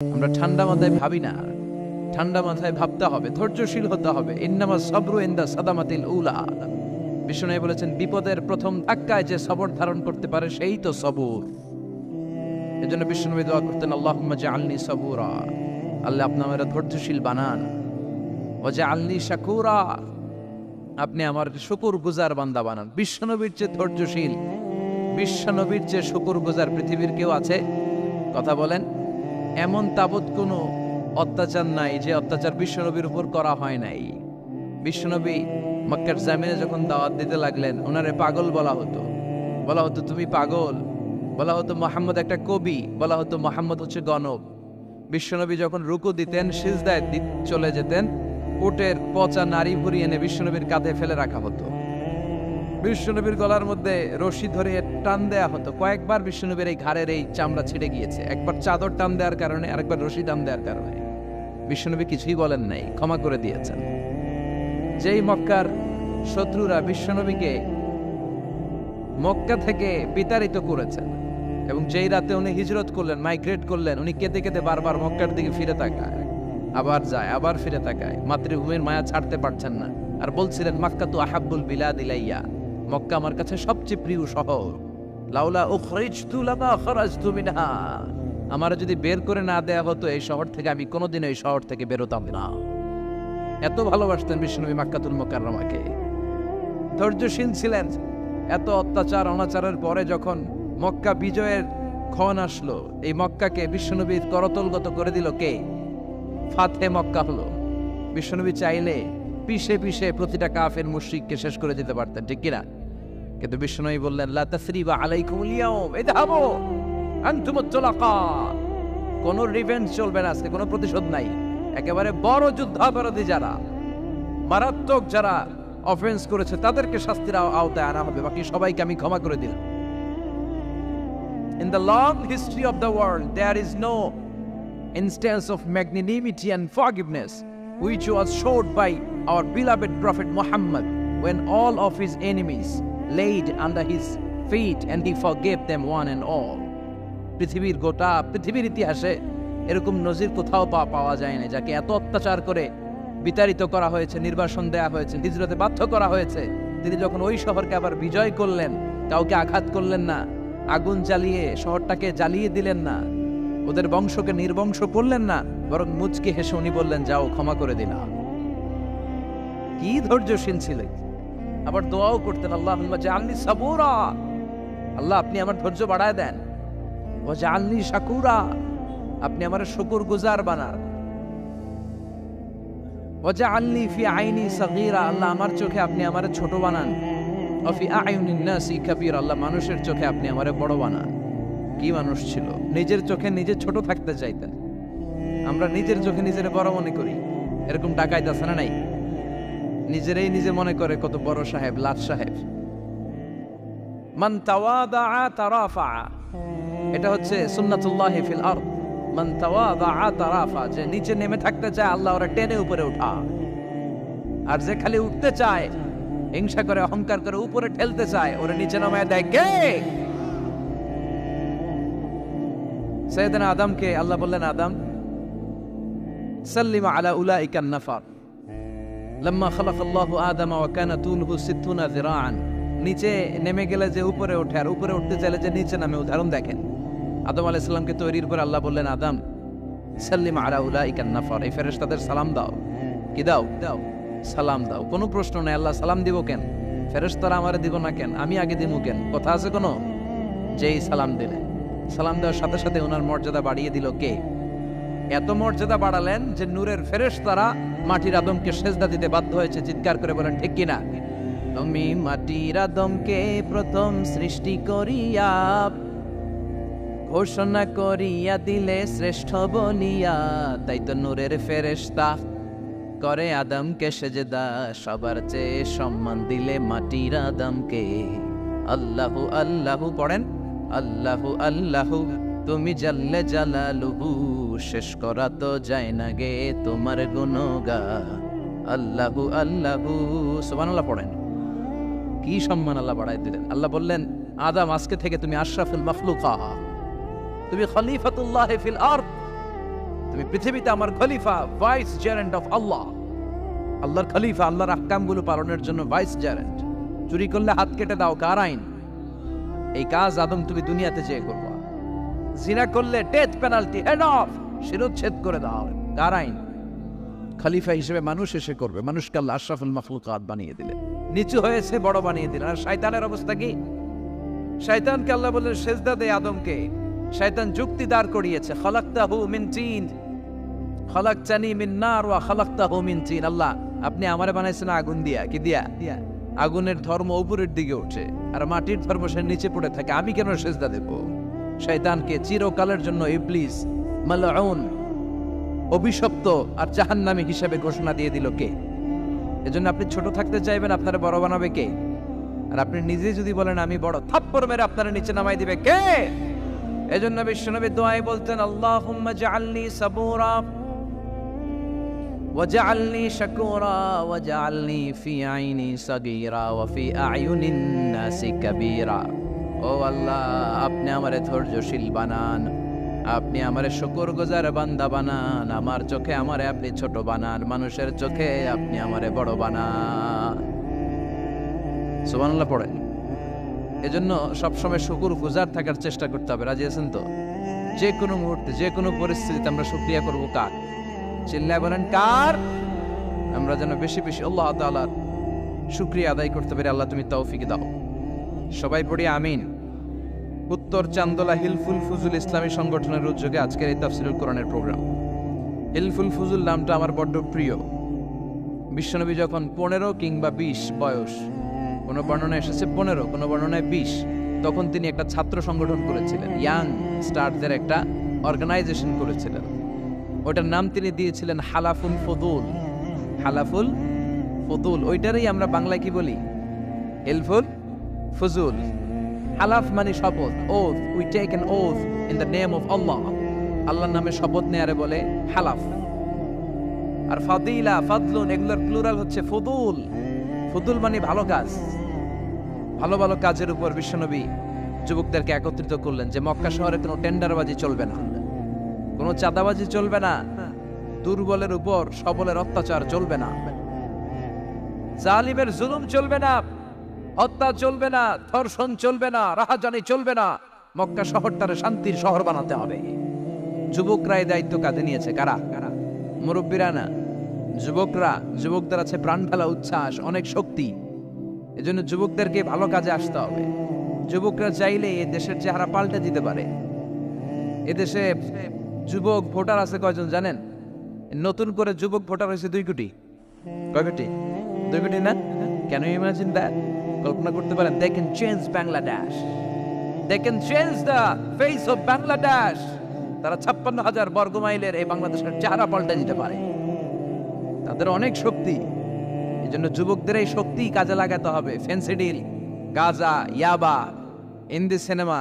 আমরা ঠান্ডা মাথায় ভাবি না, ঠান্ডা মাথায় ভাবতে হবে, ধৈর্যশীল হতে হবে। ইন্নামা সাবরু ইনদা সাদামাতিল উলা। বিষ্ণু বলেছেন, বিপদের প্রথম ধাক্কায় যে সবর ধারণ করতে পারে সেই তো সবুর। এজন্য বিষ্ণু দোয়া করতেন, আল্লাহুম্মা জাআলনি সাবুরা, আল্লাহ আপনি আমাকে ধৈর্যশীল বানান। ওয়া জাআলনি শাকুরা, আপনি আমার শুকরগুজার বান্দা বানান। বিশ্বনবীর চেয়ে ধৈর্যশীল, বিশ্বনবীর চেয়ে শুকরগুজার পৃথিবীর কেউ আছে? কথা বলেন। এমন তাবৎ কোনো অত্যাচার নাই যে অত্যাচার বিশ্বনবীর উপর করা হয় নাই। বিশ্বনবী মক্কার জামিনে যখন দাওয়াত দিতে লাগলেন, ওনারে পাগল বলা হতো, বলা হতো তুমি পাগল, বলা হতো মুহাম্মদ একটা কবি, বলা হতো মুহাম্মদ হচ্ছে গণক। বিশ্বনবী যখন রুকু দিতেন, সিজদায় চলে যেতেন, উটের পচা নারী ভুড়ি এনে বিশ্বনবীর কাঁধে ফেলে রাখা হতো। বিশ্বনবীর গলার মধ্যে রশি ধরে টান দেয়া হতো। কয়েকবার বিশ্বনবীর এই ঘাড়ের এই চামড়া ছিঁড়ে গিয়েছে, একবার চাদর টান দেওয়ার কারণে, আরেকবার রশি টান দেওয়ার কারণে। বিশ্বনবী কিছুই বলেন নাই, ক্ষমা করে দিয়েছেন। যেই মক্কার শত্রুরা বিশ্বনবীকে মক্কা থেকে বিতাড়িত করেছেন, এবং যেই রাতে উনি হিজরত করলেন, মাইগ্রেট করলেন, উনি কেঁদে কেঁদে বারবার মক্কার দিকে ফিরে তাকায়, আবার যায়, আবার ফিরে তাকায়, মাতৃভূমির মায়া ছাড়তে পারছেন না। আর বলছিলেন, মাক্কা তু আহাব্বুল বিলাদ ইলাইয়া, মক্কা আমার কাছে সবচেয়ে প্রিয় শহর। লাউলা উখরিজতু লামা খারাজতু মিনহা, আমার যদি বের করে না দেয়া হতো এই শহর থেকে, আমি কোনোদিন এই শহর থেকে বেরোতাম না। এত ভালোবাসতেন বিশ্বনবী মক্কাতুল মুকাররমাকে। ধৈর্যশীল ছিলেন। এত অত্যাচার অনাচারের পরে যখন মক্কা বিজয়ের ক্ষণ আসলো, এই মক্কাকে বিশ্বনবীর করতলগত করে দিল কে? ফাতে মক্কা হলো। বিশ্বনবী চাইলে পিষে পিষে প্রতিটা কাফের মুশরিককে শেষ করে দিতে পারতেন, ঠিক কিনা? কিন্তু বিশ্বনবী বললেন, লা তাসরিবা আলাইকুমুল ইয়াউম ইযহাবু আনতুমুত তুলাকা, কোনো রিভেঞ্জ চলবে না আজকে, কোনো প্রতিশোধ নাই। একেবারে বড় যুদ্ধাপরাধী যারা, মারাত্মক যারা অফেন্স করেছে, তাদেরকে শাস্তির আওতায় আনা হবে, বাকি সবাইকে আমি ক্ষমা করে দিলাম। In the long history of the world, there is no instance of magnanimity and forgiveness which was showed by our beloved Prophet Muhammad when all of his enemies laid under his feet and he forgave them one and all. পৃথিবীর ইতিহাসে এরকম নজির কোথাও পাওয়া যায় না, যাকে এত অত্যাচার করে বিতাড়িত করা হয়েছে, নির্বাসন দেয়া হয়েছে, হিজরতে বাধ্য করা হয়েছে। তিনি যখন ওই শহরকে আবার বিজয় করলেন, কাউকে আঘাত করলেন না, আগুন জ্বালিয়ে শহরটাকে জ্বালিয়ে দিলেন না, ওদের বংশকে নির্বংশ করলেন না, বরং মুচকি হেসে উনি বললেন, যাও ক্ষমা করে দিলাম। কি ধৈর্যশীল ছিলেন। আবার দোয়াও করতেন, আল্লাহুম্মা জাআলনি সাবুরা, আল্লাহ আপনি আমার ধৈর্য বাড়ায় দেন। ওয়া জাআলনি শাকুরা, আপনি আমার শুকরগুজার বানান। ওয়া জাআলনি ফি আইনি সাগীরা, আল্লাহ আমার চোখে আপনি আমারে ছোট বানান। ওয়া ফি আয়ুনিন নাসি কাবীরা, আল্লাহ মানুষের চোখে আপনি আমারে বড় বানান। কি মানুষ ছিল, নিজের চোখে নিজে ছোট থাকতে চাইতেন। আমরা নিজের চোখে নিজের বড় মনে করি, এরকম ডাকাইত আছে না নাই? নিজেরাই নিজে মনে করে কত বড় সাহেব, লাট সাহেব। মান তাওয়াদা তারাফা, এটা হচ্ছে সুন্নাতুল্লাহি ফিল আরদ। মান তাওয়াদা তারাফা, যে নিচে নেমে থাকতে চায় আল্লাহ ওরা টেনে উপরে উঠা, আর যে খালি উঠতে চায়, হিংসা করে অহংকার করে উপরে ঠেলতে চায়, ওরা নিচে নামায় দেয় কে? সাইয়েদনা আদমকে আল্লাহ বললেন, আদম সাল্লিমা আলা উলাইকা নাফার লাম্মা খালাকাল্লাহু আদম ওয়া কানা তুলহু 60 যিরাআন। নিচে নেমে গেলে যে উপরে ওঠে, আর উপরে উঠতে চাইলে যে নিচে নামে। উদাহরণ দেখেন, আদম আলাইহিস সালামকে তৈরির পর আল্লাহ বললেন, আদম সাল্লিমা আলা উলাইকা নাফার, এই ফেরেশতাদের সালাম দাও। কি দাও? দাও, সালাম দাও। কোনো প্রশ্ন নাই, আল্লাহ সালাম দিব কেন? ফেরেশতারা আমারে দিব না কেন? আমি আগে দিব কেন? কথা আছে কোনো? যেই সালাম দিলেন, সালাম দেওয়ার সাথে সাথে ওনার মর্যাদা বাড়িয়ে দিল কে? এত মর্যাদা বাড়ালেন যে নূরের ফেরেশতারা মাটির আদমকে সেজদা দিতে বাধ্য হয়েছে। চিৎকার করে বলেন, ঠিক কিনা? তুমি মাটির আদমকে প্রথম সৃষ্টি করিয়া ঘোষণা করিয়া দিলে শ্রেষ্ঠ বলিয়া, তাই তো নূরের ফেরেশতা করে আদমকে সেজদা, সবার চেয়ে সম্মান দিলে মাটির আদমকে। আল্লাহু আল্লাহু পড়েন, আল্লাহু আল্লাহু তুমি জাল্লে জালালুহু, শেষ করা তো যায় না গে তোমার গুণগান। আল্লাহু আল্লাহু, সুবহানাল্লাহ পড়েন। কি সম্মান আল্লাহ বাড়াই দিলেন। আল্লাহ বললেন, আদম আজকে থেকে তুমি আশরাফুল মাখলুকা, তুমি খলিফাতুল্লাহ ফিল আরদ, তুমি পৃথিবীতে আমার খলিফা, ভাইস জেরেন্ট অফ আল্লাহ, আল্লাহর খলিফা, আল্লাহর আহকামগুলো পালনের জন্য ভাইস জেরেন্ট। চুরি করলে হাত কেটে দাও, কার আইন? এই কাজ আদম তুমি দুনিয়াতে যেয়ে করবা। জিনা করলে ডেথ পেনাল্টি, হেড অফ, শিরোচ্ছেদ করে দাও, কার আইন? খলিফা হিসেবে মানুষ এসে করবে। মানুষকে আল্লাহ আশরাফুল মাখলুকাত বানিয়ে দিলে, নিচু হয়েছে বড় বানিয়ে দিলেন। আর শয়তানের অবস্থা কি? শয়তানকে আল্লাহ বললেন সেজদা দে আদমকে। শয়তান যুক্তি দাঁড় করিয়েছে, খালাকতাহু মিন তিন, খালাকতানি মিন নার ওয়া খালাকতাহু মিন তিন। আল্লাহ আপনি আমারে বানাইছেন আগুন দিয়া, কি দিয়া? আগুনের ধর্ম উপরের দিকে ওঠে আর মাটির ধর্ম সে নিচে পড়ে থাকে, আমি কেন সেজদা দেব? শয়তানকে চিরকালের জন্য ইবলিস মালউন, অভিশপ্ত আর জাহান্নামী হিসেবে ঘোষণা দিয়ে দিল কে? এজন্য আপনি ছোট থাকতে চাইবেন, আপনারা বড় বানাবে কে? আর আপনি নিজে যদি বলেন আমি বড়, থাপ্পড় মেরে আপনারা নিচে নামাই দিবে কে? এজন্য বিশ্বনবী দোয়ায় বলতেন, আল্লাহুম্মা জাআলনি সাবুরা ওয়াজআলনি শাকুরা ওয়াজআলনি ফি আইনি সাগীরা ওয়া ফি আয়ুনিন নাসি কাবীরা। ও আল্লাহ, আপনি আমারে ধৈর্যশীল বানান, আপনি আমারে শুকরগুজার বান্দা বানান, আমার চোখে আমারে আপনি ছোট বানান, মানুষের চোখে আপনি আমারে বড় বানান। সুবহানাল্লাহ পড়েন। এজন্য সবসময় শুকরগুজার থাকার চেষ্টা করতে হবে। রাজি আছেন তো? যে কোনো মুহূর্তে, যে কোনো পরিস্থিতিতে আমরা শুকরিয়া করব কার? চিল্লায় বলেন কার? আমরা যেন বেশি বেশি আল্লাহ তাআলার শুকরিয়া আদায় করতে পারি। আল্লাহ তুমি তৌফিক দাও। সবাই পড়ি আমিন। উত্তর চান্দোলা হিলফুল ফুজুল ইসলামী সংগঠনের উদ্যোগে আজকের এই তাফসীরুল কোরআনের প্রোগ্রাম। হিলফুল ফুজুল নামটা আমার বড্ড প্রিয়। বিশ্বনবী যখন 15 কিংবা 20 বয়স, কোনো বর্ণনায় এসেছে 15, কোনো বর্ণনায় 20, তখন তিনি একটা ছাত্র সংগঠন করেছিলেন, ইয়াং স্টারদের একটা অর্গানাইজেশন করেছিলেন। ওটার নাম তিনি দিয়েছিলেন হালাফুল ফুদুল। হালাফুল ফুদুল, ওইটারই আমরা বাংলায় কি বলি? হিলফুল ফুজুল। হালাফ মানে শপথ, oath, we take an oath in the name of Allah. আল্লাহর নামে শপথ নেয়ারে বলে হালাফ। আর ফাদিলা, ফাদলুন, এগুলোর প্লুরাল হচ্ছে ফুদুল। ফুদুল মানে ভালো কাজ। ভালো ভালো কাজের উপর বিশ্বনবী যুবকদেরকে একত্রিত করলেন যে মক্কা শহরে কোনো টেন্ডারবাজি চলবে না, কোনো চাঁদাবাজি চলবে না, দুর্বলের উপর সবলের অত্যাচার চলবে না, জালিমের জুলুম চলবে না, হত্যা চলবে না, ধর্ষণ চলবে না, রাহাজানি চলবে না। মক্কা শহরটারে শান্তির শহর বানাতে হবে। যুবকরা এই দায়িত্ব কাঁধে নিয়েছে। কারা? মুরব্বীরা না, যুবকরা। যুবকদের আছে প্রাণ ঢালা উচ্ছ্বাস, অনেক শক্তি। এজন্য যুবকদেরকে ভালো কাজে আসতে হবে। যুবকরা চাইলে এ দেশের চেহারা পাল্টে দিতে পারে। এদেশে যুবক ভোটার আছে কয়জন জানেন? নতুন করে যুবক ভোটার হয়েছে 2 কোটি। কয় কোটি? 2 কোটি না? Can you imagine that? কল্পনা করতে পারেন? They can change Bangladesh. They can change the face of Bangladesh. তারা 56,000 বর্গ মাইলের এই বাংলাদেশের চেহারা পাল্টে দিতে পারে। তাদের অনেক শক্তি। এই জন্য যুবকদের এই শক্তি কাজে লাগাতে হবে। ফেন্সিডিল, গাঁজা, ইয়াবা, হিন্দি সিনেমা,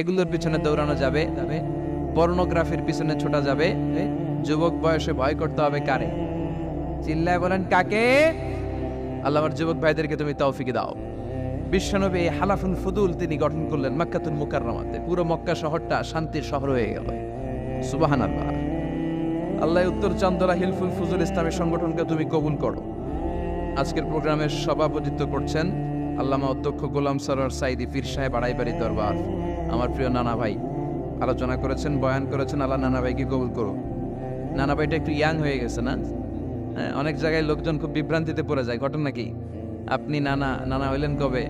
এগুলোর পিছনে দৌড়ানো যাবে, পর্নোগ্রাফির পিছনে ছোটা যাবে। যুবক বয়সে ভয় করতে হবে কারে? চিল্লায় বলেন কাকে? আল্লাহ আমার যুবক ভাইদেরকে তুমি তৌফিক দাও। বিশ্বনবী হালাফুল ফুদুল তিনি গঠন করলেন মক্কাতুল মুকাররমাতে। পুরো মক্কা শহরটা শান্তির শহর হয়ে গেল। সুবহানাল্লাহ। আল্লাহ উত্তর চান্দোলা হিলফুল ফুজুল ইসলামী সংগঠনকে তুমি কবুল করো। আজকের প্রোগ্রামের সভাপতিত্ব করছেন আল্লামা অধ্যক্ষ গোলাম সরোয়ার সাইদি পীর সাহেব, আড়াইবাড়ি দরবার। আমার প্রিয় নানা ভাই আলোচনা করেছেন, বয়ান করেছেন। আল্লাহ নানা ভাইকে কবুল করো। নানা ভাইটা একটু ইয়াং হয়ে গেছে না? অনেক জায়গায় লোকজন খুব বিভ্রান্তিতে পড়ে যায়। ঘটনা কি? আপনি নানা হইলেন কবে,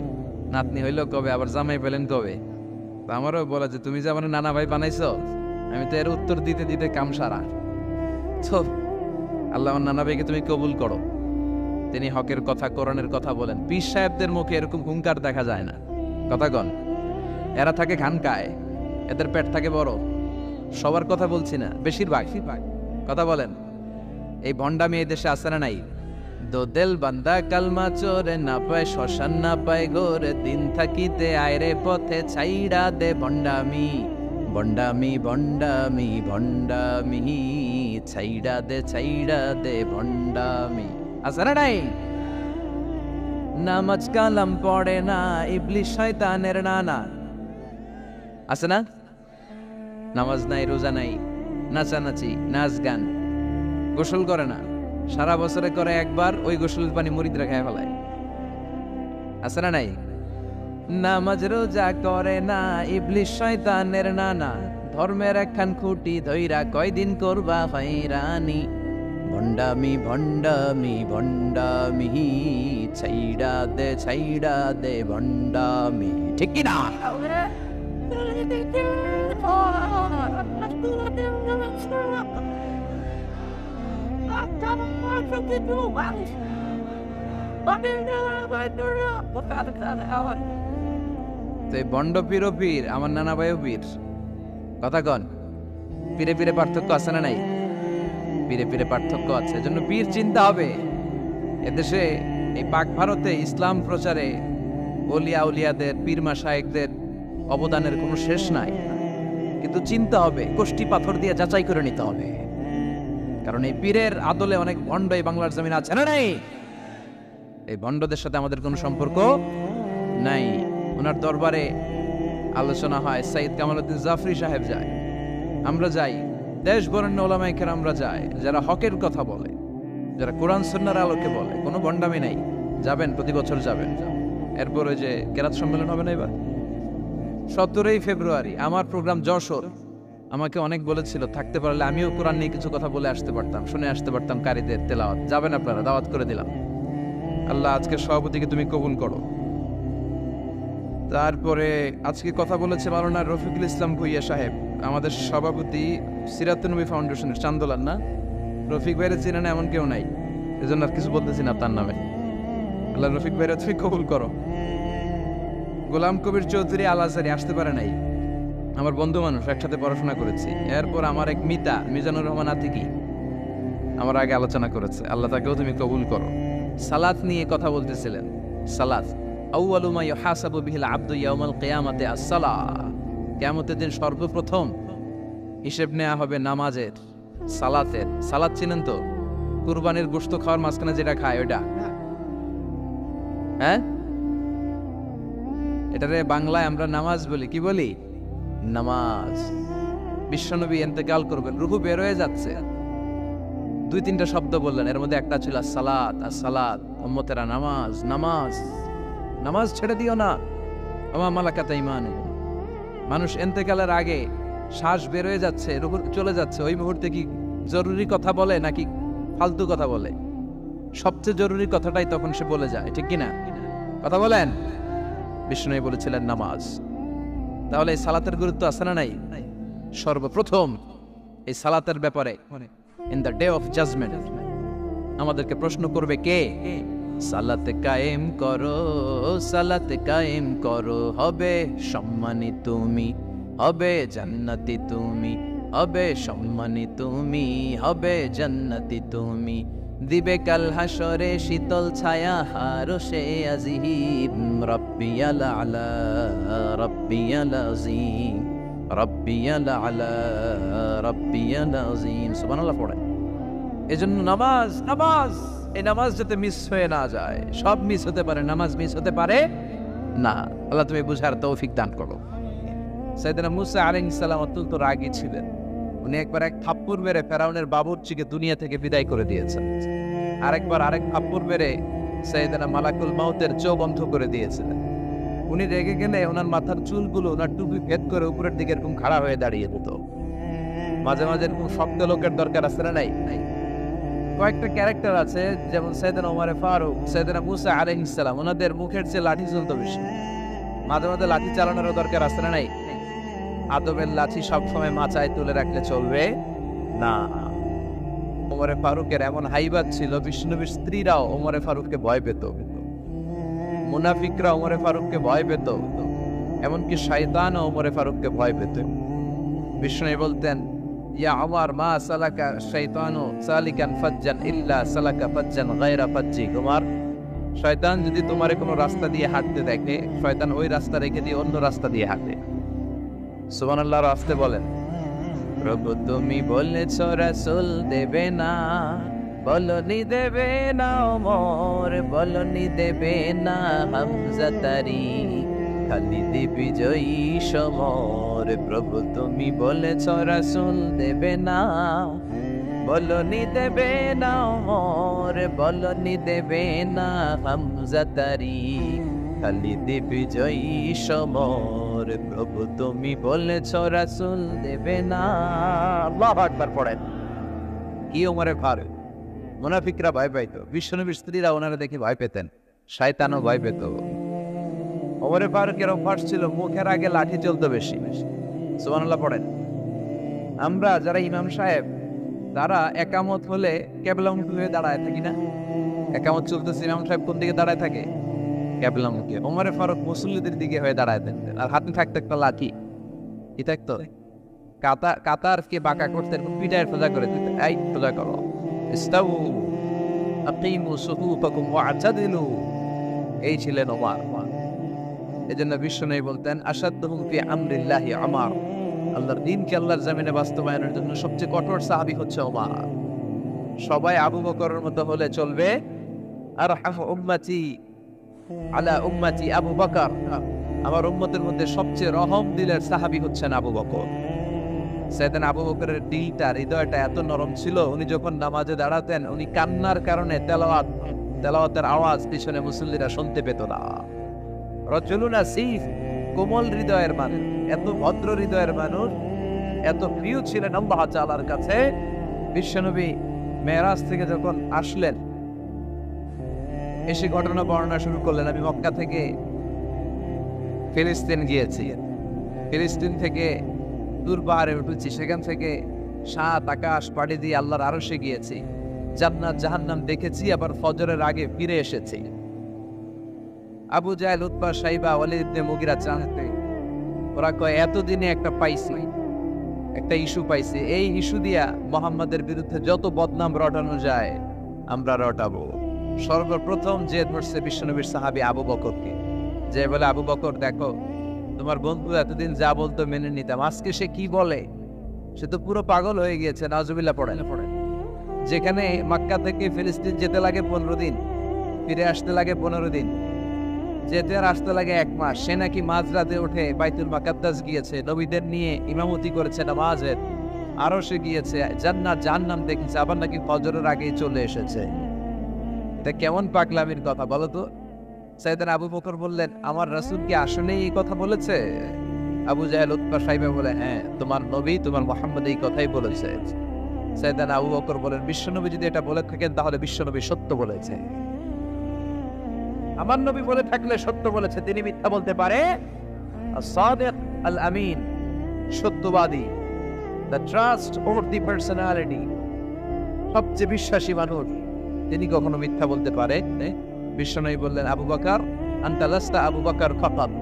নাতনি হইল কবে, আবার জামাই পেলেন কবে? আমারও বলা যে তুমি যে আমার নানা ভাই বানাইছো, আমি তো এর উত্তর দিতে দিতে কাম সারা। তো আল্লাহ আমার নানা ভাইকে তুমি কবুল করো। তিনি হকের কথা, কোরআনের কথা বলেন। পীর সাহেবদের মুখে এরকম হুঙ্কার দেখা যায় না। কথা কন। এরা থাকে খানকায়, এদের পেট থাকে বড়। সবার কথা বলছি না, বেশিরভাগ। কথা বলেন। এই ভণ্ডামি এই দেশে আছে না নাই? দোদেল বান্দা কালমা চোরে, না পায় শ্মশান না পায় গোরে, দিন থাকিতে আয়রে পথে ছাইড়া দে ভণ্ডামি, ভণ্ডামি ভণ্ডামি ভণ্ডামি, ছাইড়া দে ভণ্ডামি। আছে না নাই? নামাজ কালাম পড়ে না, ইবলিশ শয়তানের নানা। আছে না? নামাজ নাই, রোজা নাই, নাচানাচি, নাচ গান, গোসল করে না, সারা বছরে করে একবার, ওই গোসলের পানি মুরিদরা খেয়ে ফেলায়। আছে না নাই? নামাজ রোজা করে না, ইবলিস শয়তানের নানা, ধর্মের একখান খুঁটি ধইরা কয়দিন করবা হয়রানি। ভণ্ডামি ভণ্ডামি ভণ্ডামি, ছাইড়া দে ভণ্ডামি, ঠিক কি না? ভণ্ড পীর ও পীর, আমার নানা ভাইও পীর। কথা কন, পীরে পীরে পার্থক্য আছে না নাই? পীরে পীরে পার্থক্য আছে, এজন্য পীর চিন্তা হবে। এদেশে এই পাক ভারতে ইসলাম প্রচারে ওলিয়া উলিয়াদের, পীর মাশায়েখদের অবদানের কোনো শেষ নাই, কিন্তু চিন্তা হবে, কষ্টি পাথর দিয়ে যাচাই করে নিতে হবে। কারণ এই পীরের আদলে অনেক ভণ্ড এই বাংলার জমিন আছে না নাই? এই ভণ্ডদের সাথে আমাদের কোনো সম্পর্ক নাই। ওনার দরবারে আলোচনা হয়, সাইয়্যিদ কামালউদ্দিন জাফরি সাহেব যায়, আমরা যাই, দেশ বরেণ্য ওলামায়ে কেরামরা যায়, যারা হকের কথা বলে, যারা কোরআন সুন্নাহর আলোকে বলে, কোনো ভণ্ডামি নাই। যাবেন, প্রতি বছর যাবেন। এরপর ওই যে কেরাত সম্মেলন হবে না এবার 17 ফেব্রুয়ারি, আমার প্রোগ্রাম যশোর। আমাকে অনেক বলেছিল থাকতে পারলে আমিও কোরআন নিয়ে কিছু কথা বলে আসতে পারতাম, শুনে আসতে পারতাম কারীদের তেলাওয়াত। যাবেন আপনারা, দাওয়াত করে দিলাম। আল্লাহ আজকের সভাপতিকে তুমি কবুল করো। তারপরে আজকে কথা বলেছে মাওলানা রফিকুল ইসলাম ভুইয়া সাহেব, আমাদের সভাপতি সিরাতুন নবী ফাউন্ডেশনের চান্দোলার। না, রফিক ভাইয়ের চেনেন এমন কেউ নাই, এজন্য আর কিছু বলতেছি না তার নামে। আল্লাহ রফিক ভাইয়ের তুমি কবুল করো। গোলাম কবির চৌধুরী আল আজহারি আসতে পারে নাই, আমার বন্ধু মানুষ, একসাথে পড়াশোনা করেছি। এরপর আমার এক মিতা মিজানুর রহমান আতিকি আমার আগে আলোচনা করেছে, আল্লাহ তাকেও তুমি কবুল করো। সালাত নিয়ে কথা বলতেছিলেন। সালাত আউয়ালু মা ইউহাসাবু বিহিল আবদু ইয়াউমাল কিয়ামাতি আস-সালাহ, কিয়ামতের দিন সর্বপ্রথম হিসেব নেওয়া হবে নামাজের, সালাতের। সালাত চিনেন তো? কুরবানির গোশত খাওয়ার মাঝখানে যেটা খায় ওইটা, হ্যাঁ, এটারে বাংলায় আমরা নামাজ বলি। কি বলি? নামাজ। বিশ্বনবী ইন্তেকাল করবেন, রূহ বের হয়ে যাচ্ছে, 2-3টা শব্দ বললেন, এর মধ্যে একটা ছিল সালাত। আর সালাত, উম্মতেরা নামাজ, নামাজ, নামাজ ছেড়ে দিও না। ওমা মালাকাত ঈমানুকুম। মানুষ ইন্তেকালের আগে শ্বাস বের হয়ে যাচ্ছে, রূহ চলে যাচ্ছে, ওই মুহূর্তে কি জরুরি কথা বলে নাকি ফালতু কথা বলে? সবচেয়ে জরুরি কথাটাই তখন সে বলে যায়, ঠিক কি না? কথা বলেন। বিষ্ণু বলেছিলেন নামাজ। তাহলে এই সালাতের গুরুত্ব আছে না নাই? সর্বপ্রথম এই সালাতের ব্যাপারে in the day of judgement আমাদেরকে প্রশ্ন করবে কে? সালাতে কায়েম করো, সালাতে কায়েম করো, হবে সম্মানী তুমি, হবে জান্নাতি তুমি, হবে সম্মানী তুমি, হবে জান্নাতি তুমি। দিবে কাল হাসরে শীতল ছায়া হারশে আজিম, রব্বিয়াল আলা রব্বিয়াল আযীম, রব্বিয়াল আলা রব্বিয়াল আযীম। সুবহানাল্লাহ পড়ে। এজন্য নামাজ, নামাজ, এই নামাজ যাতে মিস হয়ে না যায়। সব মিস হতে পারে, নামাজ মিস হতে পারে না। আল্লাহ তুমি বুঝার তৌফিক দান করো। সাইয়েদনা মুসা আলাইহিস সালাম অত্যন্ত রাগী ছিলেন। উনি একবার এক থাপ্পড় মেরে ফেরাউনের বাবুর্চিকে দুনিয়া থেকে বিদায় করে দিয়েছেন। আরেকবার আরেক থাপ্পড় মেরে সাইয়েদনা মালাকুল মাউতের চোখ বন্ধ করে দিয়েছিলেন। উনি রেগে গেলে ওনার মাথার চুলগুলো ওনার টুপি ভেদ করে উপরের দিকে এরকম খাড়া হয়ে দাঁড়িয়ে যেত। মাঝে মাঝে এরকম শক্ত লোকের দরকার আছে না নাই? কয়েকটা ক্যারেক্টার আছে, যেমন সাইয়েদনা ওমরে ফারুক, সাইয়েদনা মুসা আলাইহিস সালাম, ওনাদের মুখের চেয়ে লাঠি চলতো বেশি। মাঝে মাঝে লাঠি চালানোরও দরকার আছে না নাই? আদবের লাঠি সবসময় মাচায় তুলে রাখলে চলবে না। ওমরে ফারুকের এমন হাইবাত ছিল, বিষ্ণুনবীর স্ত্রীরাও ওমরে ফারুককে ভয় পেত, মুনাফিকরা ওমরে ফারুককে ভয় পেত, এমনকি শয়তানও ওমরে ফারুককে ভয় পেত। বিষ্ণু বলতেন, ইয়া ওমর মা সালাকা শাইতানু সালিকান ফাজ্জান ইল্লা সালাকা ফাজ্জান গায়রা ফাজ্জি। ওমর, শয়তান যদি তোমারে কোনো রাস্তা দিয়ে হাঁটতে দেখে, শয়তান ওই রাস্তা রেখে দিয়ে অন্য রাস্তা দিয়ে হাঁটে। সুবহানাল্লাহ। রাস্তে বলেন, প্রভু তুমি বলেছ রাসূল দেবে না, বলনি দেবে না ওমর, বলনি দেবে না হামজা তারি, খালিদ বিজয়ী সমর। ওরে প্রভু তুমি বলেছ রাসূল দেবে না, বলনি দেবে না ওমর, বলনি দেবে না হামজা তারিক, খালিদ বিজয়ী সমর, প্রভু তুমি বলেছ রাসূল দেবে না। আল্লাহু আকবার পড়েন। কি ওমরে ফারুক, মুনাফিকরা ভয় পাইতো, বিশ্বনবীর স্ত্রীরা ওনারা দেখে ভয় পেতেন, শয়তানও ভয় পেত। ওমরে ফারুকের অভ্যাস ছিল মুখের আগে লাঠি চলতো বেশি। সুবহানাল্লাহ পড়েন। আমরা যারা ইমাম সাহেব তারা একামত হলে কেবলামুখী হয়ে দাঁড়ায় থাকি না? একামত চলতেছে, ইমাম সাহেব কোন দিকে দাঁড়ায় থাকে? কেবলামুখী। ওমরে ফারুক মুসল্লিদের দিকে হয়ে দাঁড়ায় থাকতেন, আর হাতে থাকতো একটা লাঠি। কি থাকতো? কাতারকে বাঁকা করতেন, পিঠায় সোজা করে দিতেন, এই সোজা করো, ইস্তাউ আকিমু সুফুফাকুম ওয়া'তাদিলু। এই ছিলেন ওমর। এজন্য বিশ্বনবী বলতেন আশাদ্দুহুম ফি আমরিল্লাহি ওমর, আল্লাহর দ্বীনকে আল্লাহর জমিনে বাস্তবায়নের জন্য সবচেয়ে কঠোর সাহাবী হচ্ছে ওমর। সবাই আবু বকরের মতো হলে চলবে। আরহামু উম্মতি আলা উম্মতি আবু বকর, আমার উম্মতের মধ্যে সবচেয়ে রহম দিলের সাহাবী হচ্ছেন আবু বকর। সাইয়েদনা আবু বকরের দিলটা, হৃদয়টা এত নরম ছিল, উনি যখন নামাজে দাঁড়াতেন উনি কান্নার কারণে তেলাওয়াতের আওয়াজ পিছনে মুসল্লিরা শুনতে পেত না। রজুলুন আসিফ, কোমল হৃদয়ের মানুষ, এত ভদ্র হৃদয়ের মানুষ, এত প্রিয় ছিলেন আল্লাহ তাআলার কাছে। বিশ্বনবী মেরাজ থেকে যখন আসলেন, এসে ঘটনা বর্ণনা শুরু করলেন, আমি মক্কা থেকে ফিলিস্তিন গিয়েছি, ফিলিস্তিন থেকে দূর পাহাড়ে উঠেছি, সেখান থেকে 7 আকাশ পাড়ি দিয়ে আল্লাহর আরশে গিয়েছি, জান্নাত জাহান্নাম দেখেছি, আবার ফজরের আগে ফিরে এসেছি। আবু জাহেল, উতবা, সাইবা, ওয়ালিদ ইবনে মুগিরা জানতে, ওরা কয় এতদিনে একটা পাইছি, একটা ইস্যু পাইছি, এই ইস্যু দিয়া মুহাম্মাদের বিরুদ্ধে যত বদনাম রটানো যায় আমরা রটাবো। সর্বপ্রথম যে ধরছে বিশ্বনবীর সাহাবী আবু বকরকে, যে বলে আবু বকর দেখো তোমার বন্ধু এতদিন যা বলতো মেনে নিতাম, আজকে সে কি বলে, সে তো পুরো পাগল হয়ে গিয়েছে। নাউজুবিল্লাহ পড়েন। যেখানে মক্কা থেকে ফিলিস্তিন যেতে লাগে 15 দিন, ফিরে আসতে লাগে 15 দিন, যেতে আর আসতে লাগে 1 মাস, সে নাকি মাঝরাতে উঠে বাইতুল মুকাদ্দাস গিয়েছে, নবীদের নিয়ে ইমামতি করেছে নামাজের, আরো সে গিয়েছে, জান্নাত জাহান্নাম দেখেছে, আবার নাকি ফজরের আগেই চলে এসেছে। এটা কেমন পাগলামির কথা বলো তো? সাইয়েদনা আবু বকর বললেন আমার রাসূল কি আসলেই এই কথা বলেছে? আবু জাহেল, উতবা, সাইবা বলে হ্যাঁ, তোমার নবী, তোমার মুহাম্মদ এই কথাই বলেছে। সাইয়েদনা আবু বকর বলেন বিশ্বনবী যদি এটা বলে থাকেন তাহলে বিশ্বনবী সত্য বলেছে। আমার নবী বলে থাকলে সত্য বলেছে, তিনি মিথ্যা বলতে পারে? as-sadiq al-amin, সত্যবাদী, the trust over the personality, সবচেয়ে বিশ্বাসী মানুষ, তিনি কখনো মিথ্যা বলতে পারে? বিশ্বনবী বললেন আবু বকর আনতা লাস্তা আবু বকর ফাকাত,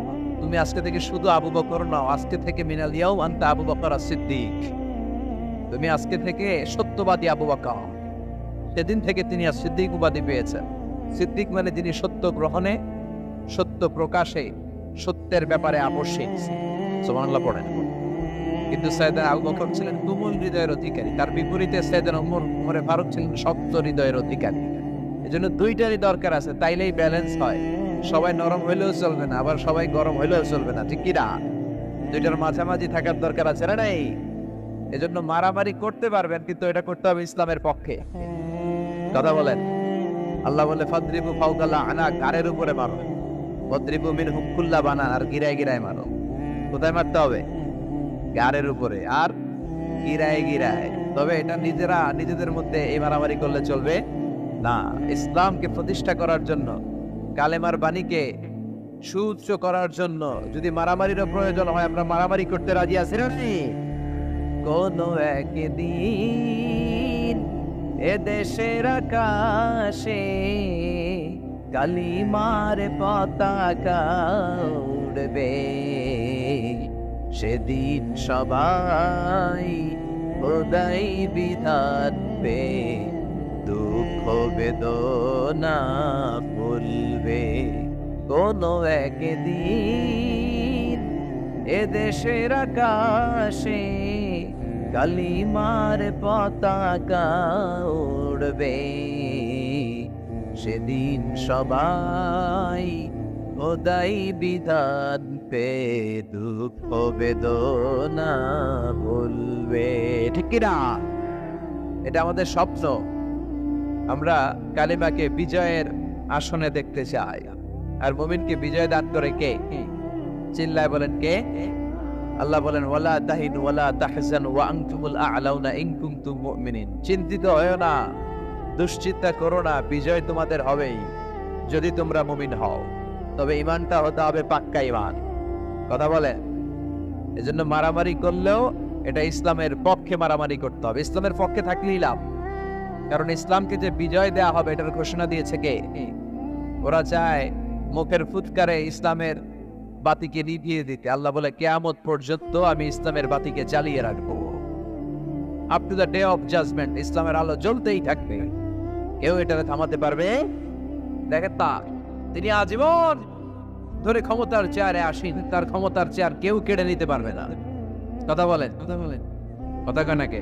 তুমি আজকে থেকে শুধু আবু বকর নও, আজকে থেকে মিনাল ইয়াউম আনতা আবু বকর as-সিদ্দিক, তুমি আজকে থেকে সত্যবাদী আবু বকর। সেদিন থেকে তিনি as-সিদ্দিক উপাধি পেয়েছেন। সিদ্দিক মানে যিনি সত্য গ্রহণে, সত্য প্রকাশে, সত্যের ব্যাপারে আপসহীন। সুবহানাল্লাহ পড়েন। কিন্তু সাইয়েদনা আবু বকর ছিলেন কোমল হৃদয়ের অধিকারী, তার বিপরীতে সাইয়েদনা ওমরে ফারুক ছিলেন শক্ত হৃদয়ের অধিকারী। এজন্য দুইটারই দরকার আছে, তাইলেই ব্যালেন্স হয়। সবাই নরম হইলেও চলবে না, আবার সবাই গরম হইলেও চলবে না, ঠিক কি না? দুইটার মাঝামাঝি থাকার দরকার আছে না নাই? এজন্য মারামারি করতে পারবেন, কিন্তু এটা করতে হবে ইসলামের পক্ষে। কথা বলেন। আল্লাহ বলে ফাদরিবু ফাওকাল আনাক, গারের উপরে মারো, ফাদরিবু মিনহুম কুল্লা বানান, আর গিরায় গিরায় মারো। কোথায় মারতে হবে? গারের উপরে আর গিরায় গিরায়। তবে এটা নিজেদের মধ্যে এই মারামারি করলে চলবে না। ইসলামকে প্রতিষ্ঠা করার জন্য, কালেমার বাণীকে সুউচ্চ করার জন্য যদি মারামারিরও প্রয়োজন হয়, আমরা মারামারি করতে রাজি আছি না? কোন একদিন এ দেশের আকাশে কালিমার পতাকা উড়বে, সেদিন সবাই খোদাই বিধান পে দুঃখ বেদনা ভুলবে। কোন একদিন এ দেশের আকাশে কালিমার পতাকা উড়বে, সেদিন সবাই খোদাই বিধান পে দুঃখ বেদনা ভুলবে, ঠিক কিনা? এটা আমাদের স্বপ্ন। আমরা কালিমাকে বিজয়ের আসনে দেখতে চাই, আর মুমিনকে বিজয় দান করে কে? চিল্লায় বলেন কে? আল্লাহ বলেন ওয়ালা তাহিনু ওয়ালা তাহজানু ওয়া আনতুমুল আ'লাউনা ইন কুনতুম মুমিনিন। চিন্তিত হয়ো না, দুশ্চিন্তা করো না, বিজয় তোমাদের হবেই যদি তোমরা মুমিন হও। তবে ঈমানটা হতে হবে পাক্কা ঈমান। কথা বলেন? এজন্য মারামারি করলেও এটা ইসলামের পক্ষে মারামারি করতে হবে, ইসলামের পক্ষে থাকলেই লাভ। কারণ ইসলামকে যে বিজয় দেয়া হবে এটার ঘোষণা দিয়েছে কে? ওরা চায় মুখের ফুৎকারে ইসলামের বাতিকে নিভিয়ে দিতে। আল্লাহ বলে কিয়ামত পর্যন্ত আমি ইসলামের বাতিকে জ্বালিয়ে রাখবো। Up to the day of judgement ইসলামের আলো জ্বলতেই থাকবে, কেউ এটাকে থামাতে পারবে? দেখেন তা তিনি আজীবন ধরে ক্ষমতার চেয়ারে আসেন, তার ক্ষমতার চেয়ার কেউ কেড়ে নিতে পারবে না। কথা বলেন? কথা কানাকে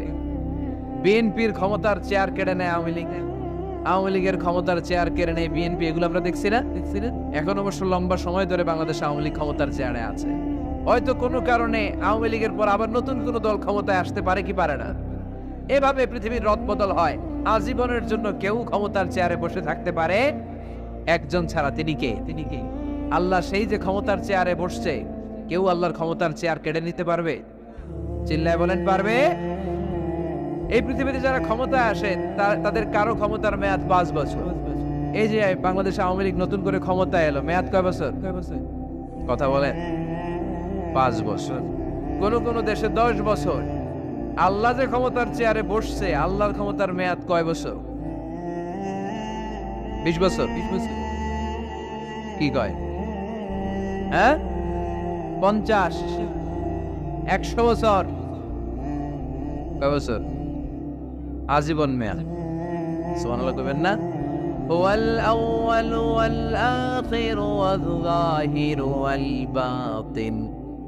বিএনপির ক্ষমতার চেয়ার কেড়ে নেয় আওয়ামী লীগ, আওয়ামী লীগের ক্ষমতার চেয়ার কেড়ে নেয় বিএনপি। এগুলো আমরা দেখছি না? এখন অবশ্য লম্বা সময় ধরে বাংলাদেশ আওয়ামী লীগ ক্ষমতার চেয়ারে আছে। হয়তো কোনো কারণে আওয়ামী লীগের পর আবার নতুন কোনো দল ক্ষমতায় আসতে পারে কি পারে না। এভাবে পৃথিবীর রদবদল হয়। আজীবনের জন্য কেউ ক্ষমতার চেয়ারে বসে থাকতে পারে একজন ছাড়া। তিনি কে? আল্লাহ। সেই যে ক্ষমতার চেয়ারে বসছে, কেউ আল্লাহর ক্ষমতার চেয়ার কেড়ে নিতে পারবে? চিল্লায় বলেন পারবে? এই পৃথিবীতে যারা ক্ষমতায় আসে তাদের কারো ক্ষমতার মেয়াদ 5 বছর। এই যে বাংলাদেশ আওয়ামী লীগ নতুন করে ক্ষমতায় এলো, মেয়াদ কয় বছর? কথা বলেন? 5 বছর। কোন কোন দেশে 10 বছর। আল্লাহ যে ক্ষমতার চেয়ারে বসছে, আল্লাহর ক্ষমতার মেয়াদ কয় বছর? 20 বছর। কি কয়? হ্যাঁ, 50, 100 বছর। কয় বছর? আজীবন মেয়াদ। সুবহানাল্লাহ কইবেন না? হুয়াল আউয়ালু ওয়াল আখিরু ওয়াল যাহিরু ওয়াল বাতিন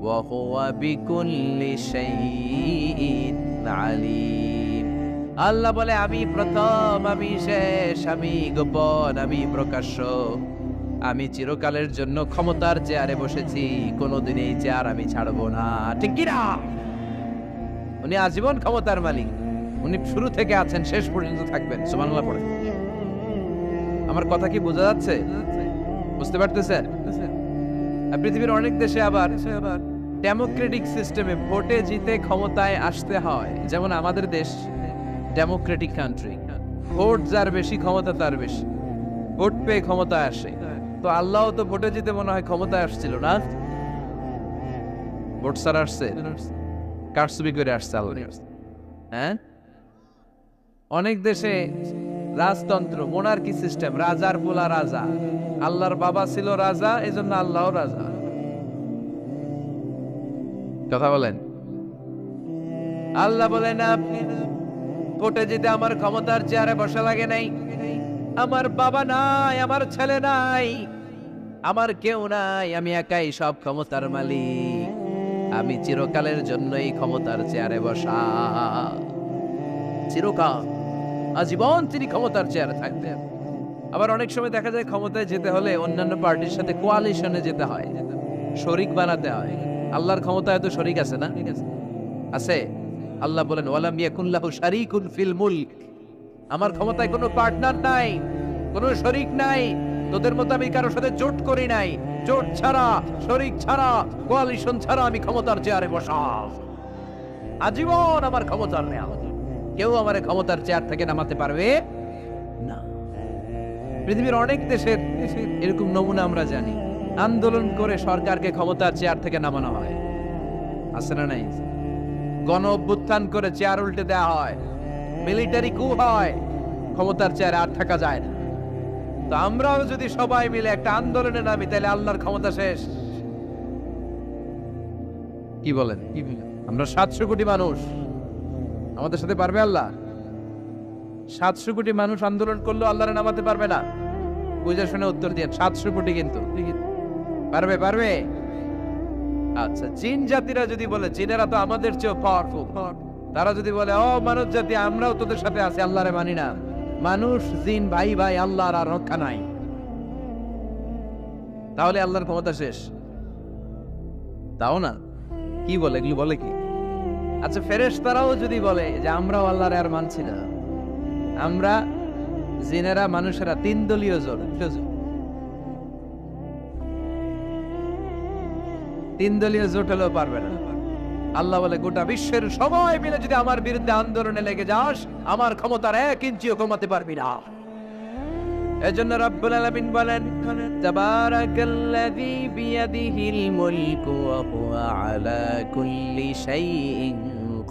ওয়া হুয়া বিকুল্লি শাইইন আলীম। আল্লাহ বলে আমি প্রথম, আমি শেষ, আমি গোপন, আমি প্রকাশ্য। আমি চিরকালের জন্য ক্ষমতার চেয়ারে বসেছি, কোনোদিন এই চেয়ার আমি ছাড়বো না। ঠিক কি না? উনি আজীবন ক্ষমতার মালিক, উনি শুরু থেকে আছেন, শেষ পর্যন্ত থাকবেন। সুবহানাল্লাহ পড়ে। আমার কথা কি বোঝা যাচ্ছে? বুঝতে পারতেছেন? পৃথিবীর অনেক দেশে আবার ডেমোক্রেটিক সিস্টেমে ভোটে জিতে ক্ষমতায় আসতে হয়। যেমন আমাদের দেশ ডেমোক্রেটিক কান্ট্রি, ভোট যার বেশি ক্ষমতা তার বেশি, ভোট পেয়ে ক্ষমতায় আসে। তো আল্লাহ তো ভোটে জিতে মনে হয় ক্ষমতায় আসছিল না, ভোট ছাড়া আসছে, কারচুপি করে আসছে আল্লাহ। হ্যাঁ, অনেক দেশে রাজতন্ত্র, মোনার্কি সিস্টেম, রাজার পোলা রাজা, আল্লাহর বাবা ছিল রাজা, এজন্য আল্লাহ রাজা। কথা বলেন? আল্লাহ বলেন আপনি ভোটে জিতে আমার ক্ষমতার চেয়ারে বসা লাগে নাই, আমার বাবা নাই, আমার ছেলে নাই, আমার কেউ নাই, আমি একাই সব ক্ষমতার মালিক। আমি চিরকালের জন্য এই ক্ষমতার চেয়ারে বসা, চিরকাল আজীবন তিনি ক্ষমতার চেয়ারে থাকবেন। আবার অনেক সময় দেখা যায় ক্ষমতায় যেতে হলে অন্যান্য পার্টির সাথে কোয়ালিশনে যেতে হয়, শরিক বানাতে হয়। আল্লাহর ক্ষমতায় তো শরিক আছে না? আছে। আল্লাহ বলেন ওয়ালাম ইয়াকুল্লাহু শারীকুন ফিল মুলক। আমার ক্ষমতায় কোনো পার্টনার নাই, কোনো শরিক নাই। তোদের মতো আমি কারোর সাথে জোট করি নাই। জোট ছাড়া, শরিক ছাড়া, কোয়ালিশন ছাড়া আমি ক্ষমতার চেয়ারে বসা, আজীবন আমার ক্ষমতার নেওয়া। কেউ আমার ক্ষমতার চেয়ার থেকে নামাতে পারবে না। পৃথিবীর অনেক দেশের এরকম নমুনা আমরা জানি। আন্দোলন করে সরকারকে ক্ষমতার চেয়ার থেকে নামানো হয়, আছে না নাই? গণ অভ্যুত্থান করে চেয়ার উল্টে দেওয়া হয়, মিলিটারি কু হয়, ক্ষমতার চেয়ারে আর থাকা যায় না। তো আমরাও যদি সবাই মিলে একটা আন্দোলনে নামি, তাহলে আল্লাহর ক্ষমতা শেষ। কি বলেন? আমরা 700 কোটি মানুষ, আমাদের সাথে পারবে আল্লাহ? 700 কোটি মানুষ আন্দোলন করলেও আল্লাহরে নামাতে পারবে না? বুঝে শুনে উত্তর দিয়ে। 700 কোটি কিন্তু পারবে? পারবে? আচ্ছা, জিন জাতিরা যদি বলে, জিনেরা তো আমাদের চেয়ে পাওয়ারফুল, তারা যদি বলে ও মানব জাতি আমরাও তোদের সাথে আছি, আল্লাহরে মানি না, মানুষ জিন ভাই ভাই, আল্লাহর আর রক্ষা নাই। তাহলে আল্লাহর ক্ষমতা শেষ? তাও না, কি বলে, এগুলো বলে কি? আচ্ছা, ফেরেশতারাও যদি বলে যে আমরাও আল্লাহর আর মানছি না, আমরা জিনেরা মানুষেরা 3 দলীয় জোট, 3 দলীয় জোট হলেও পারবে না। আল্লাহ বলে গোটা বিশ্বের সবাই মিলে যদি আমার বিরুদ্ধে আন্দোলনে লেগে যাস, আমার ক্ষমতার 1 ইঞ্চিও কমাতে পারবি না। এজন্য রব্বুল আলামিন বলেন, তাবারাকাল্লাযী বিয়াদিহিল মুলকু ওয়া হুয়া আলা কুল্লি শাইইন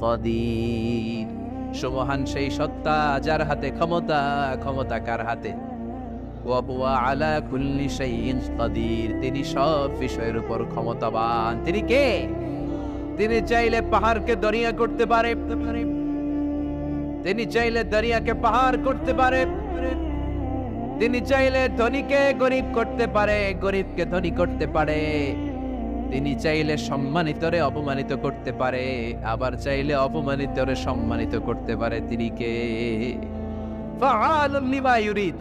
কাদির। সুবহান সেই সত্তা যার হাতে ক্ষমতা, ক্ষমতা কার হাতে? ওয়া হুয়া আলা কুল্লি শাইইন কাদির, তিনি সব বিষয়ের উপর ক্ষমতাবান। তিনি কে? তিনি চাইলে পাহাড়কে দরিয়া করতে পারে, তিনি চাইলে দরিয়াকে পাহাড় করতে পারে, তিনি চাইলে ধনীকে গরিব করতে পারে, গরিবকে ধনী করতে পারে, তিনি চাইলে সম্মানিতরে অপমানিত করতে পারে, আবার চাইলে অপমানিতরে সম্মানিত করতে পারে। তিনি কে? ফাআলুন লিমা ইউরিদ,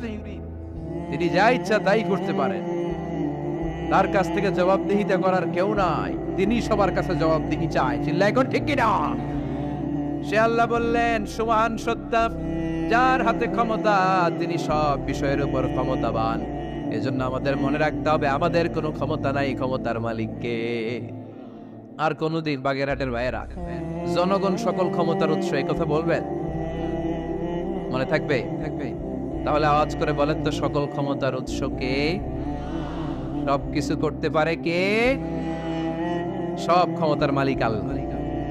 তিনি যা ইচ্ছা তাই করতে পারেন। তার কাছ থেকে জবাবদিহিতা করার কেউ নাই, তিনি সবার কাছে জবাবদিহি চায়। চিল্লায় কোন ঠিক কিনা? সে আল্লাহ বললেন, সুবহান সত্তা যার হাতে ক্ষমতা, তিনি সব বিষয়ের উপর ক্ষমতাবান। এজন্য আমাদের মনে রাখতে হবে আমাদের কোনো ক্ষমতা নাই, ক্ষমতার মালিককে। আর কোনদিন বাগেরহাটের ভাইয়েরা জনগণ সকল ক্ষমতার উৎস, এই কথা বলবেন? মনে থাকবে? তাহলে আওয়াজ করে বলেন তো, সকল ক্ষমতার উৎস কে? সবকিছু করতে পারে কে? সব ক্ষমতার মালিক আল্লাহ।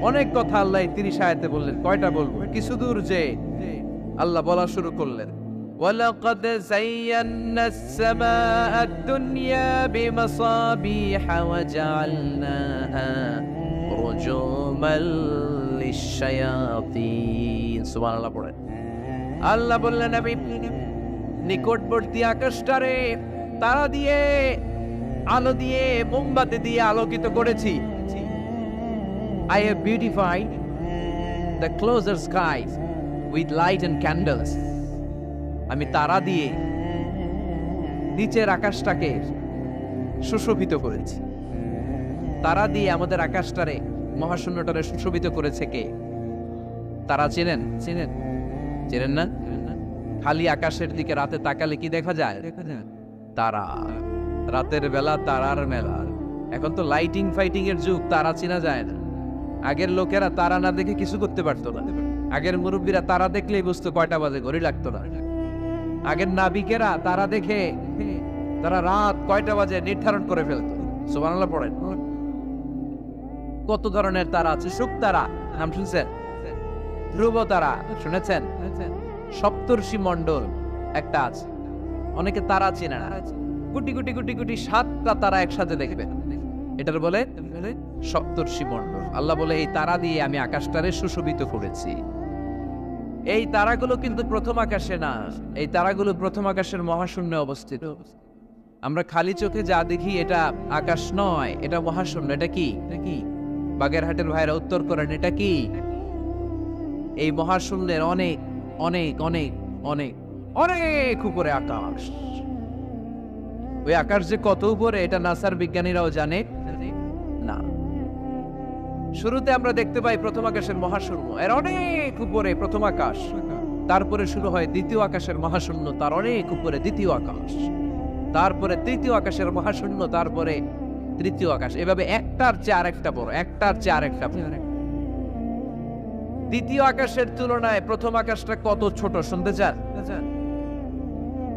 অনেক কথা আল্লাহ 30 আয়াতে বললেন, কয়টা বলবো? কিছু দূর যে আল্লাহ বলা শুরু করলেন, ওয়ালাকাদ যায়্যানাস সামাআদ দুনিয়া বিমাসাবিহা ওয়া জাআলনাহা রুজুমাল লিশ-শায়াতিন। সুবহানাল্লাহ পড়েন। আল্লাহ বললেন, আমি নিকটবর্তী আকাশটারে তারা দিয়ে, আলো দিয়ে, মোমবাতি দিয়ে আলোকিত করেছি। I have beautified the closer skies with light and candles. আমি তারা দিয়ে নিচের আকাশটাকে সুশোভিত করেছি। তারা দিয়ে আমাদের আকাশটারে, মহাশূন্যটারে সুশোভিত করেছে কে? তারা চেনেন? চেনেন না? খালি আকাশের দিকে রাতে তাকালে কি দেখা যায়? তারা। রাতের বেলা তারার মেলা। এখন তো লাইটিং ফাইটিং এর যুগ, তারা চেনা যায় না। আগের লোকেরা তারা না দেখে কিছু করতে পারতো না। আগের মুরব্বীরা তারা দেখলেই বুঝতো কয়টা বাজে, ঘড়ি লাগতো না। আগের নাবিকেরা তারা দেখে তারা রাত কয়টা বাজে নির্ধারণ করে ফেলতো। সুবহানাল্লাহ পড়েন। কত ধরনের তারা আছে। শুক তারা নাম শুনছেন? ধ্রুব তারা শুনেছেন? সপ্তর্ষি মণ্ডল একটা আছে, অনেকে তারা চেনে না। কোটি কোটি কোটি কোটি 7টা তারা একসাথে দেখবেন, এটার বলে সপ্তর্ষি মণ্ডল। আল্লাহ বলে, এই তারা দিয়ে আমি আকাশটারে সুশোভিত করেছি। এই তারাগুলো কিন্তু প্রথম আকাশে না, এই তারাগুলো প্রথম আকাশের মহাশূন্যে অবস্থিত। আমরা খালি চোখে যা দেখি এটা আকাশ নয়, এটা মহাশূন্য। এটা কি? বাগেরহাটের ভাইরা উত্তর করেন, এটা কি? এই মহাশূন্যের অনেক অনেক অনেক অনেক অনেক উপরে আকাশ। ওই আকাশ যে কত উপরে, এটা নাসার বিজ্ঞানীরাও জানে না। শুরুতে আমরা দেখতে পাই প্রথম আকাশের মহাশূন্য, এর অনেক উপরে প্রথম আকাশ। তারপরে শুরু হয় দ্বিতীয় আকাশের মহাশূন্য, তার অনেক উপরে দ্বিতীয় আকাশ। তারপরে তৃতীয় আকাশের মহাশূন্য, তারপরে তৃতীয় আকাশ। এভাবে একটার চেয়ে আরেকটা বড়, একটার চেয়ে আরেকটা বড়। দ্বিতীয় আকাশের তুলনায় প্রথম আকাশটা কত ছোট শুনতে চান?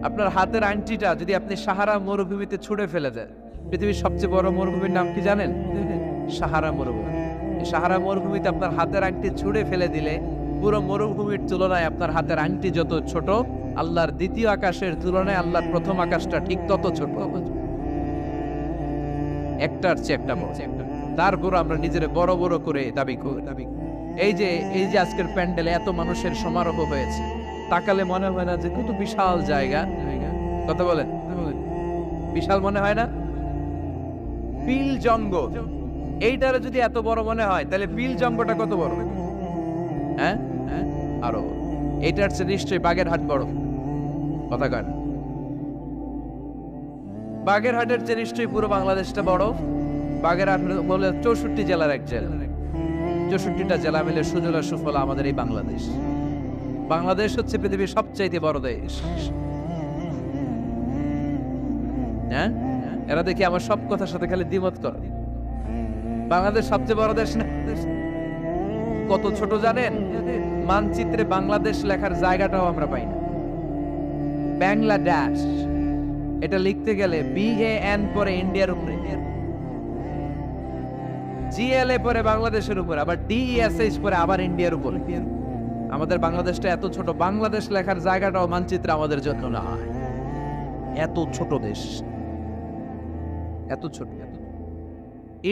আপনার হাতের আংটিটা যদি আপনি সাহারা মরুভূমিতে ছুঁড়ে ফেলে দেন, পৃথিবীর সবচেয়ে বড় মরুভূমির নাম কি জানেন? সাহারা মরুভূমি। সাহারা মরুভূমিতে আপনার হাতের আংটি ছুঁড়ে ফেলে দিলে পুরো মরুভূমির তুলনায় আপনার হাতের আংটি যত ছোট, আল্লাহর দ্বিতীয় আকাশের তুলনায় আল্লাহর প্রথম আকাশটা ঠিক তত ছোট। একটার চেয়ে একটা বড়। তারপর আমরা নিজের বড় বড় করে দাবি করি। এই যে আজকের প্যান্ডেলে এত মানুষের সমারোহ হয়েছে, তাকালে মনে হয় না যে কত বিশাল জায়গা? কথা বলেন, বিশাল মনে হয় না? বিল জঙ্গল এইটারে যদি এত বড় মনে হয়, তাহলে বিল জঙ্গলটা কত বড়? হ্যাঁ, আরো। এইটার চেয়ে নিশ্চয়ই বাগেরহাট বড়। কথা কয় না? বাগেরহাটের চেয়ে নিশ্চয়ই পুরো বাংলাদেশটা বড়। বাগেরহাট বলে 64 জেলার এক জেলা, 64টা জেলা মিলে সুজলা সুফলা আমাদের এই বাংলাদেশ। বাংলাদেশ হচ্ছে পৃথিবীর সবচাইতে বড় দেশ। হ্যাঁ, এরা দেখি আমার সব কথার সাথে খালি দ্বিমত করে। বাংলাদেশ সবচেয়ে বড় দেশ না? কত ছোট জানেন? মানচিত্রে বাংলাদেশ লেখার জায়গাটাও আমরা পাই না। বাংলাদেশ এটা লিখতে গেলে BAN পরে ইন্ডিয়ার উপরে, GLA পরে বাংলাদেশের উপরে, আবার DESH পরে আবার ইন্ডিয়ার উপরে। আমাদের বাংলাদেশটা এত ছোট, বাংলাদেশ লেখার জায়গাটাও মানচিত্রে আমাদের জন্য না। এত ছোট দেশ, এত ছোট।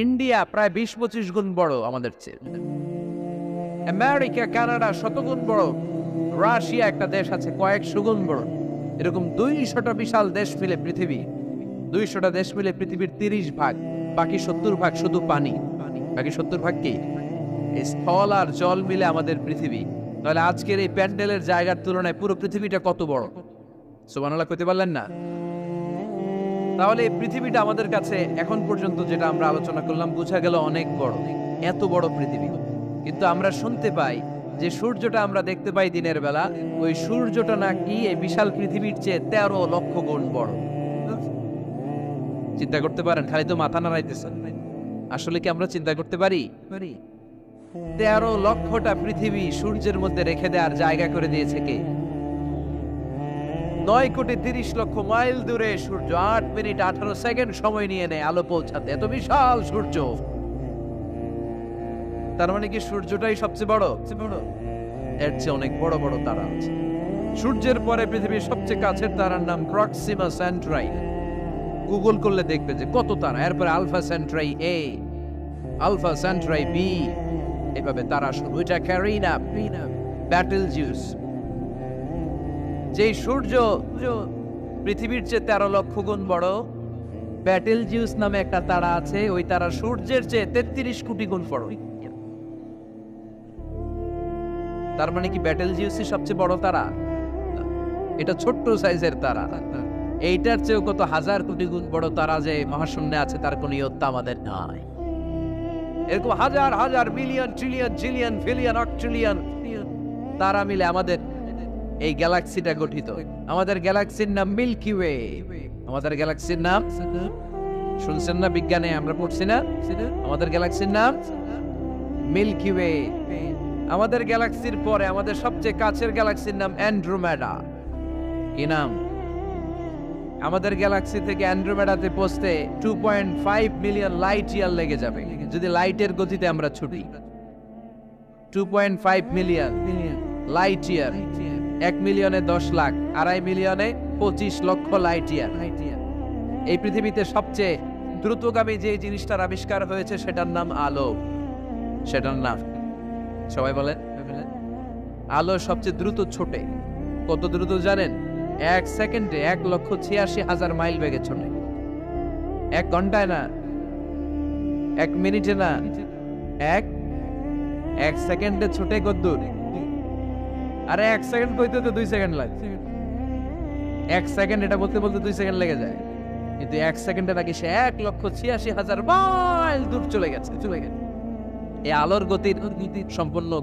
ইন্ডিয়া প্রায় 20-25 গুণ বড় আমাদের চেয়ে। আমেরিকা, কানাডা শতগুণ বড়। রাশিয়া একটা দেশ আছে কয়েকশো গুণ বড়। এরকম 200টা বিশাল দেশ মিলে পৃথিবী, 200টা দেশ মিলে পৃথিবীর 30 ভাগ, বাকি 70 ভাগ শুধু পানি। বাকি 70 ভাগ কি? স্থল আর জল মিলে আমাদের পৃথিবী। তাহলে আজকের এই প্যান্ডেলের জায়গার তুলনায় পুরো পৃথিবীটা কত বড়? সুবহানাল্লাহ কইতে পারলেন না? তাহলে এই পৃথিবীটা আমাদের কাছে এখন পর্যন্ত যেটা আমরা আলোচনা করলাম বোঝা গেল অনেক বড়, এত বড় পৃথিবী। কিন্তু আমরা শুনতে পাই যে সূর্যটা আমরা দেখতে পাই দিনের বেলা, ওই সূর্যটা নাকি এই বিশাল পৃথিবীর চেয়ে 13 লক্ষ গুণ বড়। চিন্তা করতে পারেন? খালি তো মাথা নাড়াইতেছেন। আসলে কি আমরা চিন্তা করতে পারি? 13 লক্ষটা পৃথিবী সূর্যের মধ্যে রেখে দেওয়ার জায়গা করে দিয়েছে কে? 9 কোটি 30 লক্ষ মাইল দূরে সূর্য 8 মিনিট 18 সেকেন্ড সময় নিয়ে নেয় আলো পৌঁছাতে। এত বিশাল সূর্য। তার মানে কি সূর্যটাই সবচেয়ে বড়? এর চেয়ে অনেক বড় বড় তারা আছে। সূর্যের পরে পৃথিবীর সবচেয়ে কাছের তারার নাম প্রক্সিমা সেন্ট্রাই। গুগল করলে দেখবে যে কত তারা। এরপরে Alpha Centauri A, Alpha Centauri B, এভাবে তারা শুরু। এটা ক্যারিনা, ব্যাটেলজিউস। যেই সূর্য পৃথিবীর চেয়ে 13 লক্ষ গুণ বড়, ব্যাটেলজিউস নামে একটা তারা আছে, ওই তারা সূর্যের চেয়ে 33 কোটি গুণ বড়। তার মানে কি ব্যাটেলজিউসই সবচেয়ে বড় তারা? এটা ছোট্ট সাইজের তারা। এইটার চেয়েও কত হাজার কোটি গুণ বড় তারা যে মহাশূন্যে আছে তার কোনো ইয়ত্তা আমাদের নাই। এরকম হাজার হাজার million trillion zillion billion octillion তারা মিলে আমাদের এই গ্যালাক্সিটা গঠিত। আমাদের গ্যালাক্সির নাম মিল্কি ওয়ে। আমাদের গ্যালাক্সির নাম শুনছেন না? বিজ্ঞানে আমরা পড়ছি না? আমাদের গ্যালাক্সির নাম মিল্কি ওয়ে। আমাদের গ্যালাক্সির পরে আমাদের সবচেয়ে কাছের গ্যালাক্সির নাম অ্যান্ড্রোমেডা। কি নাম? আমাদের গ্যালাক্সি থেকে অ্যান্ড্রোমেডাতে পৌঁছতে 2.5 মিলিয়ন লাইট ইয়ার লেগে যাবে যদি লাইটের গতিতে আমরা ছুটি। 2.5 মিলিয়ন লাইট ইয়ার। 1 মিলিয়নে 10 লাখ, 2.5 মিলিয়নে 25 লক্ষ লাইট ইয়ার। এই পৃথিবীতে সবচেয়ে দ্রুতগামী যে জিনিসটার আবিষ্কার হয়েছে সেটার নাম আলো। সেটার নাম সবাই বলেন। আলো সবচেয়ে দ্রুত ছোটে। কত দ্রুত জানেন? 1 সেকেন্ডে 1,86,000 মাইল বেগে ছোটে। 1 ঘন্টায় না, 1 মিনিটে না, 1 সেকেন্ডে ছোটে কত দূর? আরে 1 সেকেন্ড কইতে তো 2 সেকেন্ড লাগে। 1 সেকেন্ড এটা বলতে বলতে 2 সেকেন্ড লেগে যায়, কিন্তু 1 সেকেন্ডে নাকি সে 1,86,000 মাইল দূর চলে গেছে। এই আলোর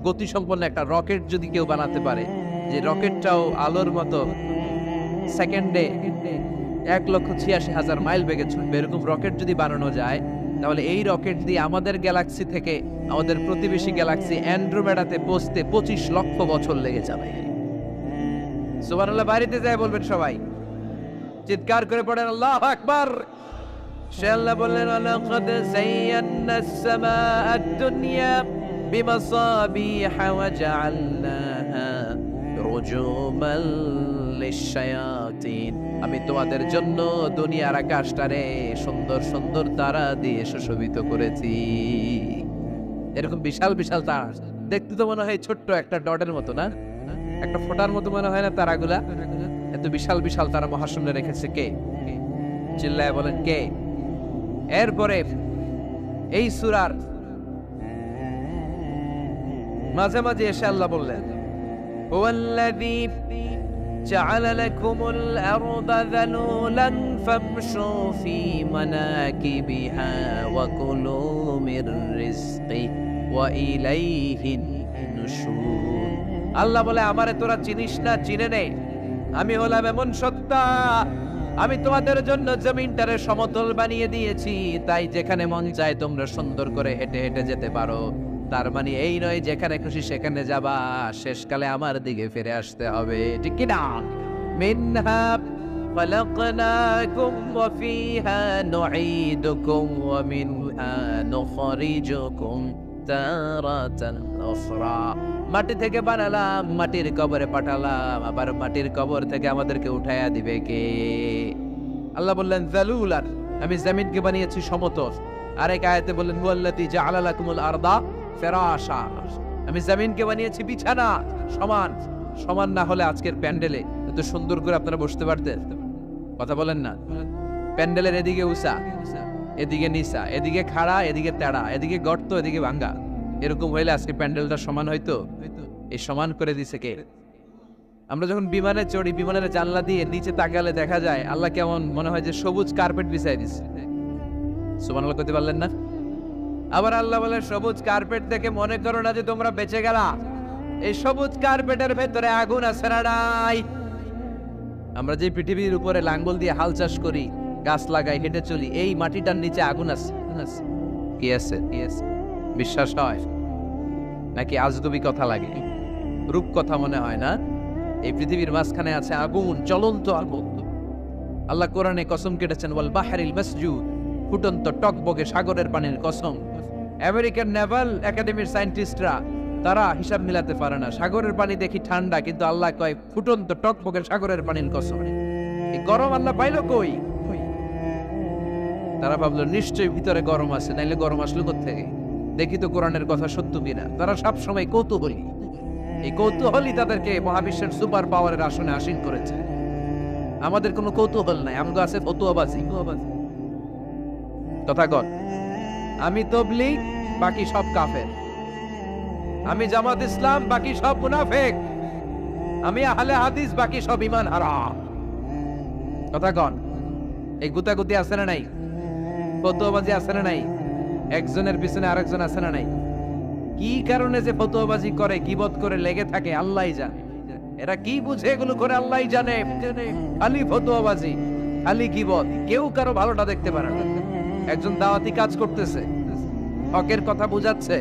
গতি সম্পন্ন একটা রকেট যদি কেউ বানাতে পারে, যে রকেটটাও আলোর মতো সেকেন্ডে 1,86,000 মাইল বেগে ছুটবে, এরকম রকেট যদি বানানো যায়, তাহলে এই রকেট দিয়ে আমাদের গ্যালাক্সি থেকে আমাদের প্রতিবেশী গ্যালাক্সি অ্যান্ড্রোমেডাতে পৌঁছতে 25 লক্ষ বছর লেগে যাবে। সুবহানাল্লাহ বাড়িতে যায় বলবেন সবাই, চিৎকার করে পড়েন আল্লাহু আকবার। সে আল্লাহ বললেন, লাকাদ যায়্যানাস সামাআদ দুনিয়া বিমাসাবিহা ওয়া জাআলনাহা রুজুমান লিশ-শায়াতিন। আমি তোমাদের জন্য দুনিয়ার আকাশটারে সুন্দর সুন্দর তারা দিয়ে সুশোভিত করেছি। এরকম বিশাল বিশাল তারা, দেখতে তো মনে হয় ছোট্ট একটা ডটের মতো না, একটা ফোঁটার মতো মনে হয় না তারাগুলা? এত বিশাল বিশাল তারা মহাশূন্যে রেখেছে কে? চিল্লায় বলেন কে? এরপরে এই সূরার মাঝে মাঝে এসে আল্লাহ বললেন, হুয়াল্লাযী জাআলা লাকুমুল আরদা যালুলান ফামশু ফি মানাকিবিহা ওয়া কুলু মির রিজকি ওয়া ইলাইহিন নুশুর। আল্লাহ বলে আমারে তোরা চিনিস না, চিনে নে, আমি হলাম এমন সত্তা, আমি তোমাদের জন্য জমিনটারে সমতল বানিয়ে দিয়েছি, তাই যেখানে মন চায় তোমরা সুন্দর করে হেঁটে হেঁটে যেতে পারো। তার মানে এই নয় যেখানে খুশি সেখানে যাবা, শেষকালে আমার দিকে ফিরে আসতে হবে, ঠিক কি না? মিনহা খালাকনাকুম ওয়া ফিহা নুঈদুকুম ওয়া মিনহা নুখরিজুকুম তারাতান উখরা। মাটি থেকে বানালাম, মাটির কবরে পাঠালাম, আবার মাটির কবর থেকে আমাদেরকে উঠায়া দিবে কে? আল্লাহ বললেন যালুলান, আমি জমিনকে বানিয়েছি সমতল। আরেক আয়াতে বললেন ওয়াল্লাতী জাআলা লাকুমুল আরদা ফিরাশা, আমি জমিনকে বানিয়েছি বিছানা। সমান সমান না হলে আজকের প্যান্ডেলে এত সুন্দর করে আপনারা বসতে পারতেন? কথা বলেন না। প্যান্ডেলের এদিকে উঁচা, এদিকে নিচা, এদিকে খাড়া, এদিকে তেড়া, এদিকে গর্ত, এদিকে ভাঙ্গা, এরকম হইলে আজকে প্যান্ডেলটা সমান হইতো? এই সমান করে দিছে কে? আমরা যখন বিমানে চড়ি, বিমানের জানলা দিয়ে নিচে তাকালে দেখা যায় আল্লাহ কেমন মনে হয় যে সবুজ কার্পেট বিছাই দিছে। সুবহানাল্লাহ করতে পারলেন না? আবার আল্লাহ বলে সবুজ কার্পেট দেখে মনে করো না যে তোমরা বেঁচে গেলা, এই সবুজ কার্পেটের ভেতরে আগুন আছে না নাই? আমরা যে পৃথিবীর উপরে লাঙ্গল দিয়ে হাল চাষ করি, গাছ লাগাই, হেঁটে চলি, এই মাটিটার নিচে আগুন আছে। কি আছে? বিশ্বাস হয় নাকি আজগুবি কথা লাগে? রূপ কথা মনে হয় না? এই পৃথিবীর মাঝখানে আছে আগুন, জ্বলন্ত আগুন। আল্লাহ কোরআনে কসম কেটেছেন ওয়াল বাহরিল মাসজুদ, ফুটন্ত টকবগে সাগরের পানির কসম। আমেরিকান নেভাল একাডেমির সায়েন্টিস্টরা তারা হিসাব মিলাতে পারে না, সাগরের পানি দেখি ঠান্ডা, কিন্তু আল্লাহ কয় ফুটন্ত টকবগে সাগরের পানির কসম। এই গরম আল্লাহ পাইলো কই? তারা ভাবলো নিশ্চয়ই ভিতরে গরম আছে, নাইলে গরম আসলো কোত্থেকে? দেখি তো কোরআনের কথা সত্য কিনা। তারা সব সময় কৌতূহলী, এই কৌতূহলই তাদেরকে মহাবিশ্বের সুপার পাওয়ারের আসনে আসীন করেছে। আমাদের কোনো কৌতূহল নাই, আমগো আছে ফতুয়াবাজি। কথা কন, আমি তবলিগ, বাকি সব কাফের। আমি জামাত ইসলাম, বাকি সব মুনাফিক। আমি আহলে হাদিস, বাকি সব ঈমান হারাম। কথা কন, এই গুতাগুতি আছে না নাই? ফতুয়াবাজি আছে না নাই? একজনের পিছনে আরেকজন আছে না নাই? কি কারণে যে ফতুয়াবাজি করে, গীবত করে লেগে থাকে আল্লাহই জানে। এরা কি বুঝে এগুলো করে আল্লাহই জানে। খালি ফতুয়াবাজি, খালি গীবত, কেউ কারো ভালোটা দেখতে পারে না। একজন দাওয়াতি কাজ করতেছে, হকের কথা বুঝাচ্ছে,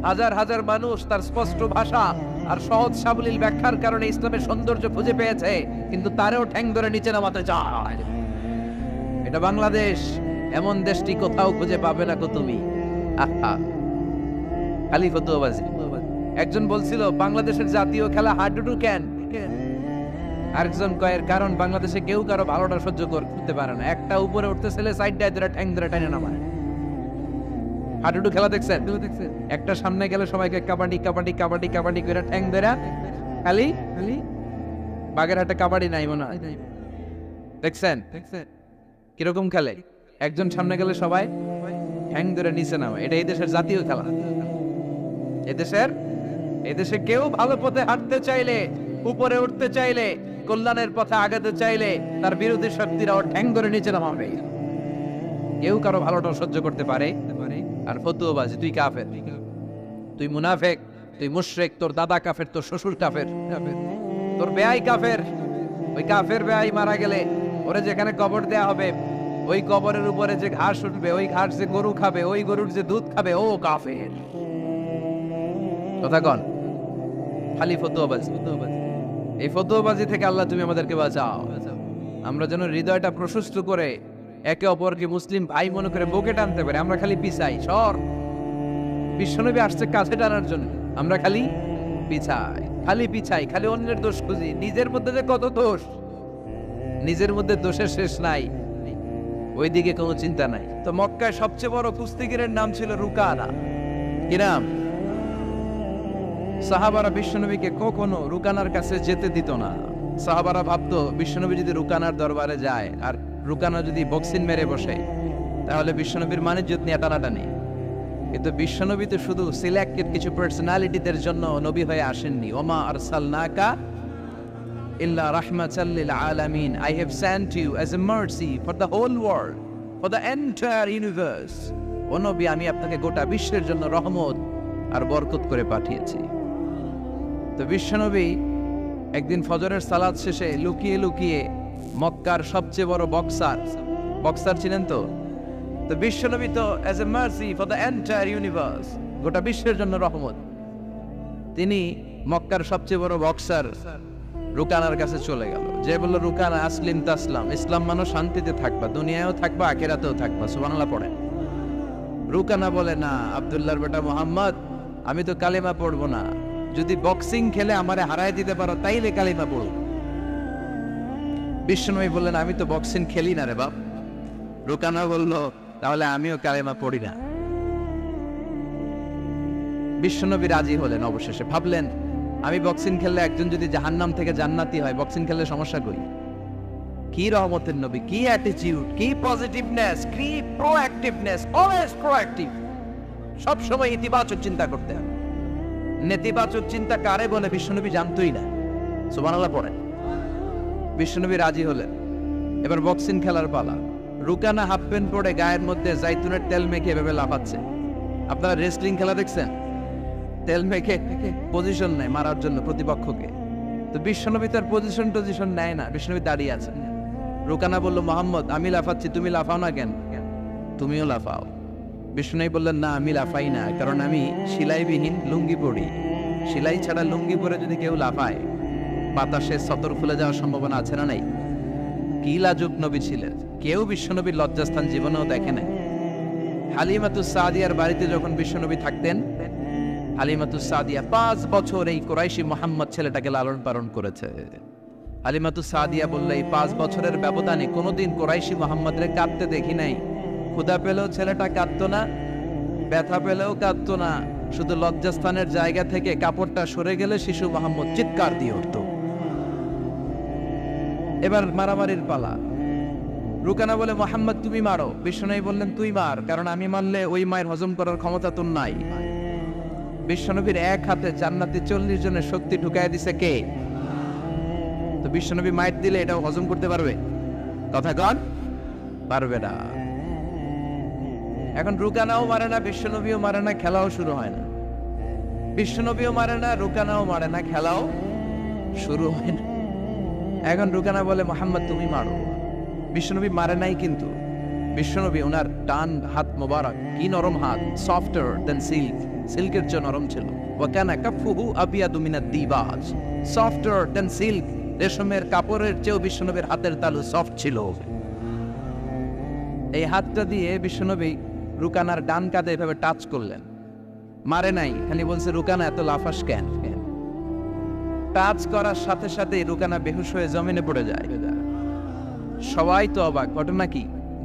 হাজার হাজার মানুষ তার স্পষ্ট ভাষা আর সহজ সাবলীল ব্যাখ্যার কারণে ইসলামের সৌন্দর্য খুঁজে পেয়েছে, কিন্তু তারেও ঠ্যাং ধরে নিচে নামাতে চায়। এটা বাংলাদেশ, এমন দেশটি কোথাও খুঁজে পাবে না কো তুমি। আহা, খালি ফতুয়াবাজি। একজন বলছিল বাংলাদেশের জাতীয় খেলা হাডুডু কেন? আরেকজন কয়ের কারণ বাংলাদেশে কেউ কারো ভালোটা সহ্য করতে পারে না। একটা উপরে উঠতে ছেলে সাইড ডায় ধরে ঠ্যাং ধরে টেনে নামায়। হাডুডু খেলা দেখছেন? একটা সামনে গেলে সবাইকে কাবাডি কাবাডি কাবাডি কাবাডি করে ঠ্যাং ধরে, খালি বাগেরহাটে কাবাডি নাই মনে হয়, দেখছেন কিরকম খেলে? একজন সামনে গেলে সবাই ঠ্যাং ধরে নিচে নামে। এটা এই দেশের জাতীয় খেলা। এদেশে কেউ ভালো পথে হাঁটতে চাইলে, উপরে উঠতে চাইলে, কল্যাণের পথে আগাতে চাইলে তার বিরোধী শক্তিরা ওর ঠ্যাং ধরে নিচে নামাবে। কেউ কারো ভালোটা সহ্য করতে পারে? আর ফতুয়াবাজি, তুই কাফের, তুই মুনাফিক, তুই মুশরিক, তোর দাদা কাফের, তোর শ্বশুর কাফের, তোর বেয়াই কাফের। ওই কাফের বেয়াই মারা গেলে ওরে যেখানে কবর দেয়া হবে, ওই কবরের উপরে যে ঘাস উঠবে, ওই ঘাস যে গরু খাবে, ওই গরুর যে দুধ খাবে, ও কাফের। কথা কন, খালি ফতুয়াবাজি। এই ফতুয়াবাজি থেকে আল্লাহ তুমি আমাদেরকে বাঁচাও। আমরা যেন হৃদয়টা প্রশস্ত করে একে অপরকে মুসলিম ভাই মনে করে বুকে টানতে পারে। আমরা খালি পিছাই, সর। বিশ্বনবী আসছে কাছে টানার জন্য, আমরা খালি পিছাই, খালি অন্যের দোষ খুঁজি। নিজের মধ্যে যে কত দোষ, নিজের মধ্যে দোষের শেষ নাই, ওইদিকে কোনো চিন্তা নাই। তো মক্কায় সবচেয়ে বড় কুস্তিগিরের নাম ছিল রুকানা। কি নাম? সাহাবারা বিশ্বনবীকে কখনো রুকানার কাছে যেতে দিত না। সাহাবারা ভাবতো বিশ্বনবী যদি রুকানার দরবারে যায় আর রুকানা যদি বক্সিং মেরে বসে, তাহলে বিশ্বনবীর মানিজ্যত নিয়ে টানাটানি। কিন্তু বিশ্বনবী তো শুধু সিলেক্টেড কিছু পার্সোনালিটিদের জন্য নবী হয়ে আসেননি। ওমা আরসালনাকা ইল্লা রাহমাতাল লিল আলামিন। I have sent you as a mercy for the whole world, for the entire universe. ও নবী, আমি আপনাকে গোটা বিশ্বের জন্য রহমত আর বরকত করে পাঠিয়েছি। তো বিশ্বনবী একদিন ফজরের সালাত শেষে লুকিয়ে লুকিয়ে মক্কার সবচেয়ে বড় বক্সার ছিলেন তো বিশ্বনবী তো as a mercy for the entire universe, গোটা বিশ্বের জন্য রহমত, তিনি মক্কার সবচেয়ে বড় বক্সার রুকানার কাছে চলে গেল। যে বলল, রুকানা আসলিম তাসলাম, ইসলাম মানো শান্তিতে থাকবা, দুনিয়ায়ও থাকবা আখিরাতেও থাকবা, সুবহানাল্লাহ পড়েন। রুকানা বলে, না আব্দুল্লাহর বেটা মোহাম্মদ, আমি তো কালিমা পড়বো না, যদি বক্সিং খেলে আমারে হারায় দিতে পারো তাইলে কালিমা পড়ো। বিশ্বনবী বললেন, আমি তো বক্সিং খেলি না রে বাপ। রুকানা বলল, তাহলে আমিও কালিমা পড়ি না। বিশ্বনবী রাজি হলেন অবশেষে। ভাবলেন, আমি বক্সিং খেললে একজন যদি জাহান্নাম থেকে জান্নাতি হয়, বক্সিং খেললে সমস্যা কই? কি রহমতের নবী, কি অ্যাটিটিউড, কি পজিটিভনেস, কি প্রোঅ্যাক্টিভনেস, অলওয়েজ প্রোঅ্যাক্টিভ, সব সময় ইতিবাচক চিন্তা করতে হবে। নেতিবাচক চিন্তা কারে বলে বিশ্বনবী জানতোই না, সুবহানাল্লাহ পড়েন। বিশ্বনবী রাজি হলেন, এবার বক্সিং খেলার পালা। রুকানা হাফ প্যান্ট পরে গায়ের মধ্যে জাইতুনের তেল মেখে এভাবে লাফাচ্ছে। আপনারা রেসলিং খেলা দেখছেন? তেল মেখে পজিশন নেয় মারার জন্য প্রতিপক্ষকে। তো বিশ্বনবী তার পজিশন নেয় না, বিশ্বনবী দাঁড়িয়ে আছেন। রুকানা বলল, মোহাম্মদ, আমি লাফাচ্ছি, তুমি লাফাও না কেন? তুমিও লাফাও। বিশ্বনবী বললেন, না আমি লাফাই না, কারণ আমি সেলাইবিহীন লুঙ্গি পরি। সেলাই ছাড়া লুঙ্গি পরে যদি কেউ লাফায়, বাতাসে সতর ফুলে যাওয়ার সম্ভাবনা আছে না নাই? কি লাজুক নবী ছিলেন, কেউ বিশ্বনবীর লজ্জাস্থান জীবনেও দেখে নাই। হালিমাতুস সাদিয়ার বাড়িতে যখন বিশ্বনবী থাকতেন, হালিমাতুস সাদিয়া 5 বছর এই কুরাইশি মুহাম্মদ ছেলেটাকে লালন পালন করেছে। হালিমাতুস সাদিয়া বললে, এই 5 বছরের ব্যবধানে কোনোদিন কুরাইশি মুহাম্মদরে কাঁদতে দেখি নাই। ক্ষুধা পেলেও ছেলেটা কাঁদতো না, ব্যথা পেলেও কাঁদতো না, শুধু লজ্জাস্থানের জায়গা থেকে কাপড়টা সরে গেলে শিশু মুহাম্মদ চিৎকার দিয়ে উঠত। এবার মারামারির পালা। রুকানা বলে, মোহাম্মদ তুমি মারো। বিশ্বনবী বললেন, তুই মার, কারণ আমি মারলে ওই মায়ের হজম করার ক্ষমতা তোর নাই। বিশ্বনবীর এক হাতে জান্নাতে 40 জনের শক্তি ঢুকায় দিছে কে? তো বিশ্বনবী মাইট দিলে এটাও হজম করতে পারবে? কথা কন, পারবে না। এখন রুকানাও মারে না, বিশ্বনবীও মারে না, খেলাও শুরু হয় না। বিশ্বনবীও মারে না, রুকানাও মারে না, খেলাও শুরু হয় না। এখন রুকানা বলে, মোহাম্মদ তুমি মারো। বিশ্বনবী মারে নাই, কিন্তু বিশ্বনবী ওনার ডান হাত মোবারক, কি নরম হাত, সফটার দেন সিল্ক, সিল্কের চেয়ে নরম ছিল। ওয়াকানা কাফুহু আবিয়াদু মিনাদ দিবাজ, সফটার দেন সিল্ক, রেশমের কাপড়ের চেয়েও বিশ্বনবীর হাতের তালু সফট ছিল। এই হাতটা দিয়ে বিশ্বনবী রুকানার ডান কাঁধে এভাবে টাচ করলেন, মারে নাই, খালি বলছে, রুকানা এত লাফাস কেন? টাচ করার সাথে সাথে রুকানা বেহুশ হয়ে জমিনে পড়ে যায়। সবাই তো অবাক,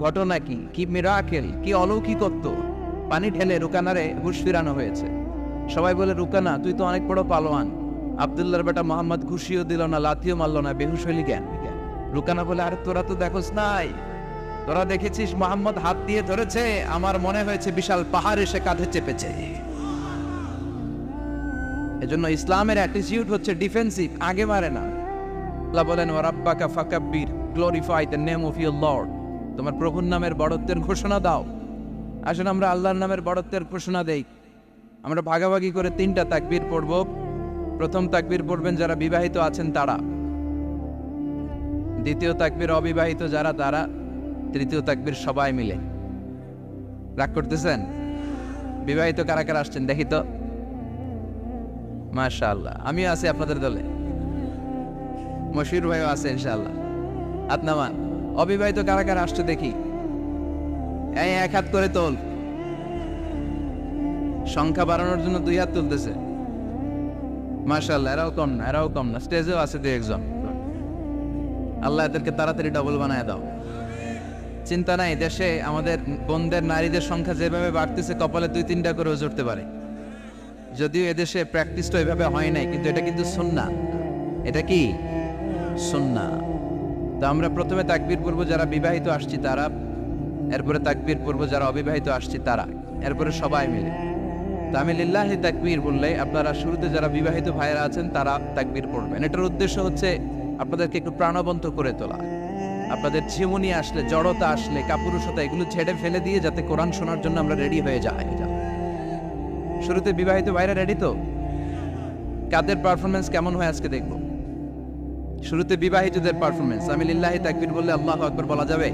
ঘটনা কি, কি মিরাকেল, কি অলৌকিকত্ব। পানি ঢেলে রুকানারে হুশ ফিরানো হয়েছে। সবাই বলে, রুকানা তুই তো অনেক বড় পালোয়ান, আব্দুল্লাহর বেটা মোহাম্মদ ঘুষিও দিল না, লাথিও মারল না, বেহুশ হইলি কেন? রুকানা বলে, আরে তোরা তো দেখোস নাই, তোরা দেখেছিস মোহাম্মদ হাত দিয়ে ধরেছে, আমার মনে হয়েছে বিশাল পাহাড় এসে কাঁধে চেপেছে। এজন্য ইসলামের অ্যাটিটিউড হচ্ছে ডিফেন্সিভ, আগে মারে না। আল্লাহ বলেন, ওয়ারাব্বাকা ফাকাব্বির, glorify the name of your lord, তোমার প্রভুর নামের বড়ত্বের ঘোষণা দাও। আসলে আমরা আল্লাহর নামের বড়ত্বের ঘোষণা দেই। আমরা ভাগাভাগি করে 3টা তাকবীর পড়ব। প্রথম তাকবীর পড়বেন যারা বিবাহিত আছেন তারা, দ্বিতীয় তাকবীর অবিবাহিত যারা তারা, তৃতীয় তাকবীর সবাই মিলে। রাগ করতেছেন? বিবাহিত কারা কারা আসছেন দেখি তো? মাশাআল্লাহ, আমিও আছি আপনাদের দলে, মশির ভাইও আছে ইনশাআল্লাহ। হাত নামান। অবিবাহিত কারা কারা আসছে দেখি, এই 1 হাত করে তোল। সংখ্যা বাড়ানোর জন্য 2 হাত তুলতেছে। মাশাআল্লাহ, এরাও কম না, স্টেজেও আছে 2-1 জন। আল্লাহ এদেরকে তাড়াতাড়ি ডবল বানায় দাও। চিন্তা নাই, দেশে আমাদের বোনদের, নারীদের সংখ্যা যেভাবে বাড়তেছে, কপালে 2-3টা করেও জুড়তে পারে। যদিও এদেশে প্র্যাকটিসটা এভাবে হয় নাই, কিন্তু এটা কিন্তু সুন্নাহ। এটা কি সুন্নাহ? তো আমরা প্রথমে তাকবীর পড়ব যারা বিবাহিত আসছি তারা, এরপরে তাকবীর পড়ব যারা অবিবাহিত আসছি তারা, এরপরে সবাই মিলে। তো আমি লিল্লাহি তাকবীর বললে আপনারা শুরুতে যারা বিবাহিত ভাইয়েরা আছেন তারা তাকবীর পড়বেন। এটার উদ্দেশ্য হচ্ছে আপনাদেরকে একটু প্রাণবন্ত করে তোলা, আপনাদের ঝিমুনি আসলে, জড়তা আসলে, কাপুরুষতা এগুলো ছেড়ে ফেলে দিয়ে যাতে কোরআন শোনার জন্য আমরা রেডি হয়ে যাই। শুরুতে বিবাহিত ভাইরা রেডি তো? কাদের পারফরমেন্স কেমন হয় আজকে দেখব। শুরুতে বিবাহিতদের পারফরমেন্স, আমি লিল্লাহি তাকবীর বললে আল্লাহু আকবার বলা যাবে?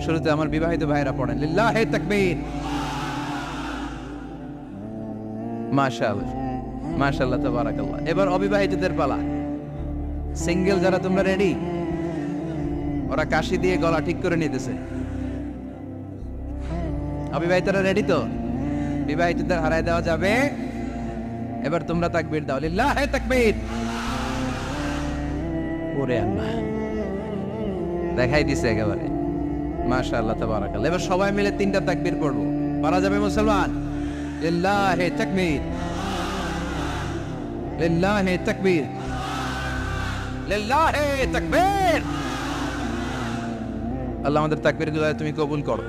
শুরুতে আমার বিবাহিত ভাইরা পড়েন লিল্লাহি তাকবীর। মাশাআল্লাহ মাশাআল্লাহ তাবারাকাল্লাহ। এবার অবিবাহিতদের পালা। সিঙ্গেল যারা তোমরা রেডি? ওরা কাশি দিয়ে গলা ঠিক করে নিতেছে। অবিবাহিতরা রেডি তো? বিবাহিতদের হারায় দেওয়া যাবে? এবার তোমরা তাকবীর দাও, লিল্লাহি তাকবীর। ওরে আল্লাহ, দেখাই দিছে একেবারে। মাশাআল্লাহ তাবারাকাল্লাহ। এবার সবাই মিলে 3টা তাকবীর পড়বো, পারা যাবে মুসলমান? লিল্লাহি তাকবীর, লিল্লাহি তাকবীর, লিল্লাহি তাকবীর। আল্লাহ আমাদের তাকবীরগুলো তুমি কবুল করো।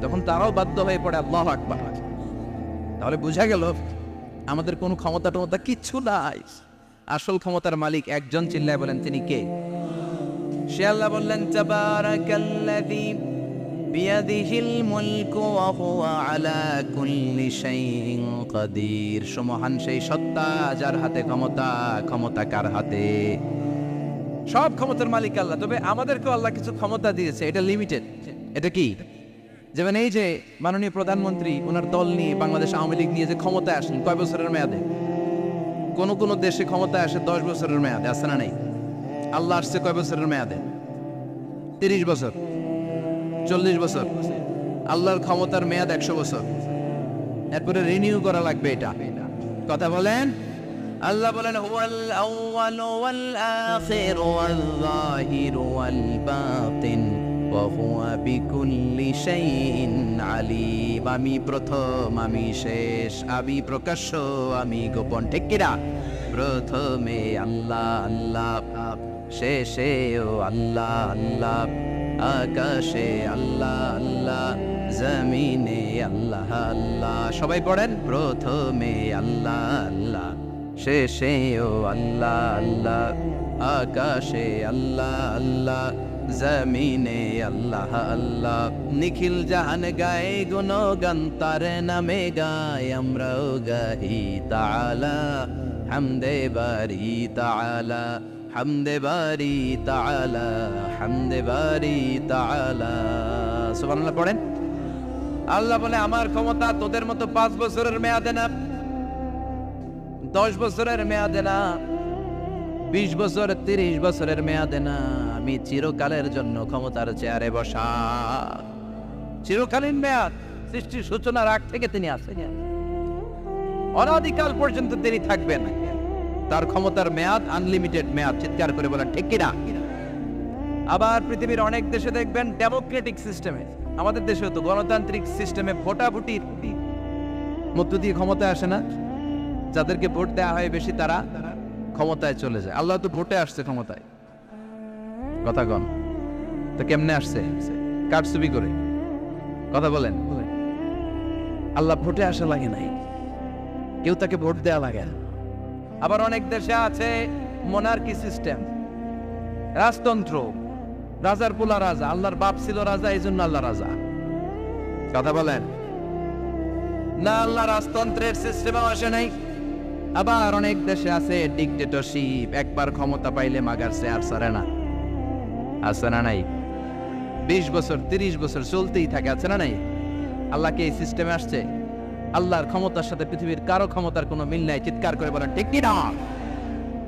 তখন তারাও বাধ্য হয়ে পড়ে আল্লাহু আকবার। তাহলে বোঝা গেল আমাদের কোনো ক্ষমতা টমতা কিচ্ছু নাই, আসল ক্ষমতার মালিক একজন। চিল্লায় বলেন তিনি কে? সে আল্লাহ বললেন তাবারাকাল্লাযী বিয়াদিহিল মুলকু ওয়া হুয়া আলা কুল্লি শাইইন কাদির। সুমহান সেই সত্তা যার হাতে ক্ষমতা, ক্ষমতা কার হাতে? সব ক্ষমতার মালিক আল্লাহ। তবে আমাদেরকেও আল্লাহ কিছু ক্ষমতা দিয়েছে, এটা লিমিটেড। এটা কি? যেমন এই যে মাননীয় প্রধানমন্ত্রী ওনার দল নিয়ে, বাংলাদেশ আওয়ামী লীগ নিয়ে যে ক্ষমতায় আসেন, কয় বছরের মেয়াদে? কোন দেশে ক্ষমতায় আসে 10 বছরের মেয়াদে, আছে না নাই? আল্লাহ আসছে কয় বছরের মেয়াদে? 30 বছর, 40 বছর। আল্লাহর ক্ষমতার মেয়াদ 100 বছর। এরপরে রিনিউ করা লাগবে এটা। কথা বলেন। আল্লাহ বলেন হুয়াল আউয়ালু ওয়াল আখিরু ওয়াল যাহিরু ওয়াল বাতিন ওয়া হুয়া বিকুল্লি শাইইন আলিম। আমি প্রথম, আমি শেষ, আমি প্রকাশ্য, আমি গোপন। ঠিক কিনা? প্রথমে আল্লাহ আল্লাহ, শেষেও আল্লাহ আল্লাহ, আকাশে আল্লাহ আল্লাহ, জমিনে আল্লাহ আল্লাহ। সবাই পড়েন, প্রথমে আল্লাহ আল্লাহ, শেষেও আল্লাহ আল্লাহ, আকাশে আল্লাহ আল্লাহ, জমিনে আল্লাহ আল্লাহ। নিখিল জাহান গায়ে গুণগান, তার নামে গায় আমরাও গাহি তাআলা। হামদে বারি তাআলা, হামদে বারি তাআলা, হামদে বারি তাআলা। সুবহানাল্লাহ পড়েন। আল্লাহ বলে আমার ক্ষমতা তোদের মতো 5 বছরের মেয়াদে না, 10 বছরের মেয়াদে না, 20 বছর 30 বছরের মেয়াদে না। আমি চিরকালের জন্য ক্ষমতার চেয়ারে বসা। চিরকালীন মেয়াদ, সৃষ্টির সূচনার আগ থেকে তিনি আছেন, অনাদিকাল পর্যন্ত তিনি থাকবেন। তার ক্ষমতার মেয়াদ আনলিমিটেড মেয়াদ। চিৎকার করে বলেন ঠিক কিনা? আবার পৃথিবীর অনেক দেশে দেখবেন ডেমোক্রেটিক সিস্টেমে, আমাদের দেশেও তো গণতান্ত্রিক সিস্টেমে ভোটাভুটির মধ্য দিয়ে ক্ষমতায় আসে না। যাদেরকে ভোট দেওয়া হয় বেশি তারা ক্ষমতায় চলে যায়। আল্লাহ তো ভোটে আসছে ক্ষমতায়। কথা কন তো কেমনে আসছে? কারচুপি করে। কথা বলেন। আল্লাহ ভোটে আসা লাগে নাই, কেউ তাকে ভোট দেওয়া লাগে না। আবার অনেক দেশে আছে মোনার্কি সিস্টেম, রাজতন্ত্র, রাজার পোলা রাজা। আল্লাহর বাপ ছিল রাজা, এই জন্য আল্লাহ রাজা। কথা বলেন না, আল্লাহ রাজতন্ত্রের সিস্টেমে আসে নাই। আবার অনেক দেশে আছে ডিকটেটরশিপ, একবার ক্ষমতা পাইলে মাগার চেয়ার ছাড়ে না। আছে না নাই? 20 বছর 30 বছর চলতেই থাকে, আছে না নাই? আল্লাহ কি এই সিস্টেমে আসছে? আল্লাহর ক্ষমতার সাথে পৃথিবীর কারো ক্ষমতার কোনো মিল নাই। চিৎকার করে বলেন ঠিক কি না?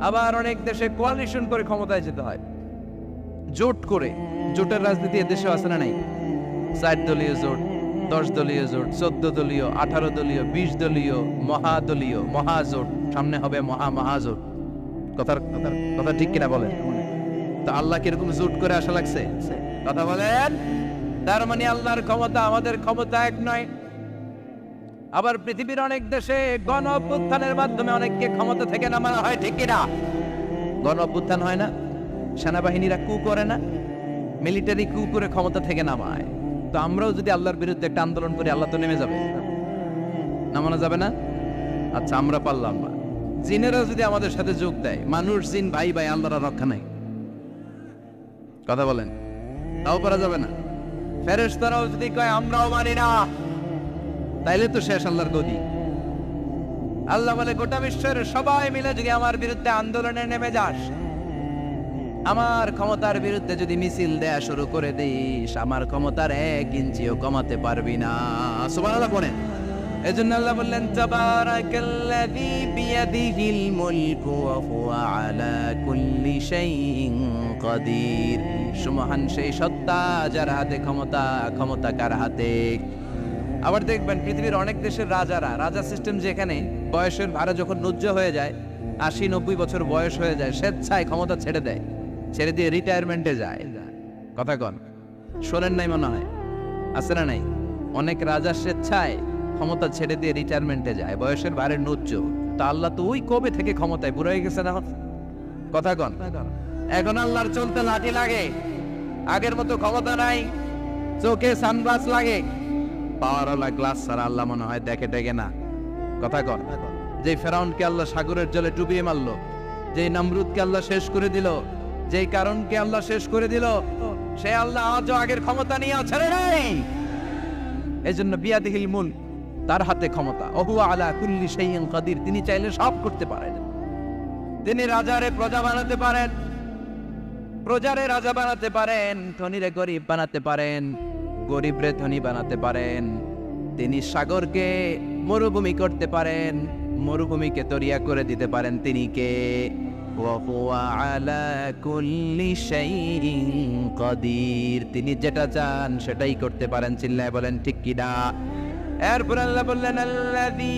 আবার অনেক দেশে কোয়ালিশন করে ক্ষমতায় যেতে হয়, জোট করে। জোটের রাজনীতি দেশে আছে না নাই? 4 দলীয় জোট, 10 দলীয় জোট, 14 দলীয়, 18 দলীয়, 20 দলীয়, মহাদলীয়, মহাজোট, সামনে হবে মহাজোট। কথা ঠিক কিনা বলেন? তো আল্লাহ কিরকম জোট করে আসা লাগছে? কথা বলেন। তার মানে আল্লাহর ক্ষমতা আমাদের ক্ষমতা এক নয়। আবার পৃথিবীর অনেক দেশে গণ অভ্যুত্থানের মাধ্যমে অনেককে ক্ষমতা থেকে নামানো হয়, ঠিক কিনা? গণ অভ্যুত্থান হয় না, সেনাবাহিনীরা কু করে না, মিলিটারি কু করে ক্ষমতা থেকে নামায়। তো আমরাও যদি আল্লাহর বিরুদ্ধে একটা আন্দোলন করি, আল্লাহ তো নেমে যাবে, নামানো যাবে না? আচ্ছা আমরা পারলাম না, জিনেরা যদি আমাদের সাথে যোগ দেয়, মানুষ জিন ভাই ভাই, আল্লাহর রক্ষা নাই। কথা বলেন, তাও পারা যাবে না। ফেরেশতারাও যদি কয় আমরাও মানি না, তাইলে তো শেষ আল্লাহর গদি। আল্লাহ বলে গোটা বিশ্বের সবাই মিলে যদি আমার বিরুদ্ধে আন্দোলনে নেমে যাস, আমার ক্ষমতার বিরুদ্ধে যদি মিছিল দেয়া শুরু করে দিস, আমার ক্ষমতার 1 ইঞ্চিও কমাতে পারবি না। সুবহানাল্লাহ বলেন। এজন্য আল্লাহ বললেন তাবারাকাল্লাযী বিয়াদিহিল মুলকু ওয়া হুয়া আলা কুল্লি শাইইন কাদির। সুমহান সেই সত্তা যার হাতে ক্ষমতা, ক্ষমতা কার হাতে। আবার দেখবেন পৃথিবীর অনেক দেশের রাজা সিস্টেম, যেখানে বয়সের ভাড়া যখন নুজ্জ হয়ে যায়, 80-90 বছর বয়স হয়ে যায়, স্বেচ্ছায় ক্ষমতা ছেড়ে দেয়, ছেড়ে দিয়ে রিটায়ারমেন্টে যায়। কথা কন, শোনেন নাই মনে হয়, আছে না নাই? অনেক রাজা স্বেচ্ছায় ক্ষমতা ছেড়ে দিয়ে রিটায়ারমেন্টে যায়, বয়সের ভারে নুজ্জ। তা আল্লাহ তো ওই কবে থেকে ক্ষমতায়, বুড়ো হয়ে গেছে না? কথা কন, এখন আল্লাহর চলতে লাঠি লাগে, আগের মতো ক্ষমতা নাই, চোখে সানগ্লাস লাগে, পাওয়ারওয়ালা গ্লাস ছাড়া আল্লাহ মনে হয় দেখে না। কথা কন, যে ফেরাউনকে আল্লাহ সাগরের জলে ডুবিয়ে মারলো, যে নমরুদকে আল্লাহ শেষ করে দিল, যেই কারণকে আল্লাহ শেষ করে দিল, সে আল্লাহ আজও আগের ক্ষমতা নিয়ে ছেড়ে নাই। এজন্য বিয়াদিহিল মুলক, তার হাতে ক্ষমতা। ওহুয়া আলা কুল্লি শাইইন কাদির, তিনি চাইলে সব করতে পারেন। তিনি রাজারে প্রজা বানাতে পারেন, প্রজারে রাজা বানাতে পারেন, ধনীরে গরিব বানাতে পারেন, গরিবরে ধনী বানাতে পারেন। তিনি সাগরকে মরুভূমি করতে পারেন, মরুভূমিকে দরিয়া করে দিতে পারেন। তিনি কে? ওয়া হুয়া আলা কুল্লি শাইইন কাদির, তিনি যেটা চান সেটাই করতে পারেন। চিল্লায় বলেন ঠিক কি না? এরপর আল্লাহ বললেন আল্লাযী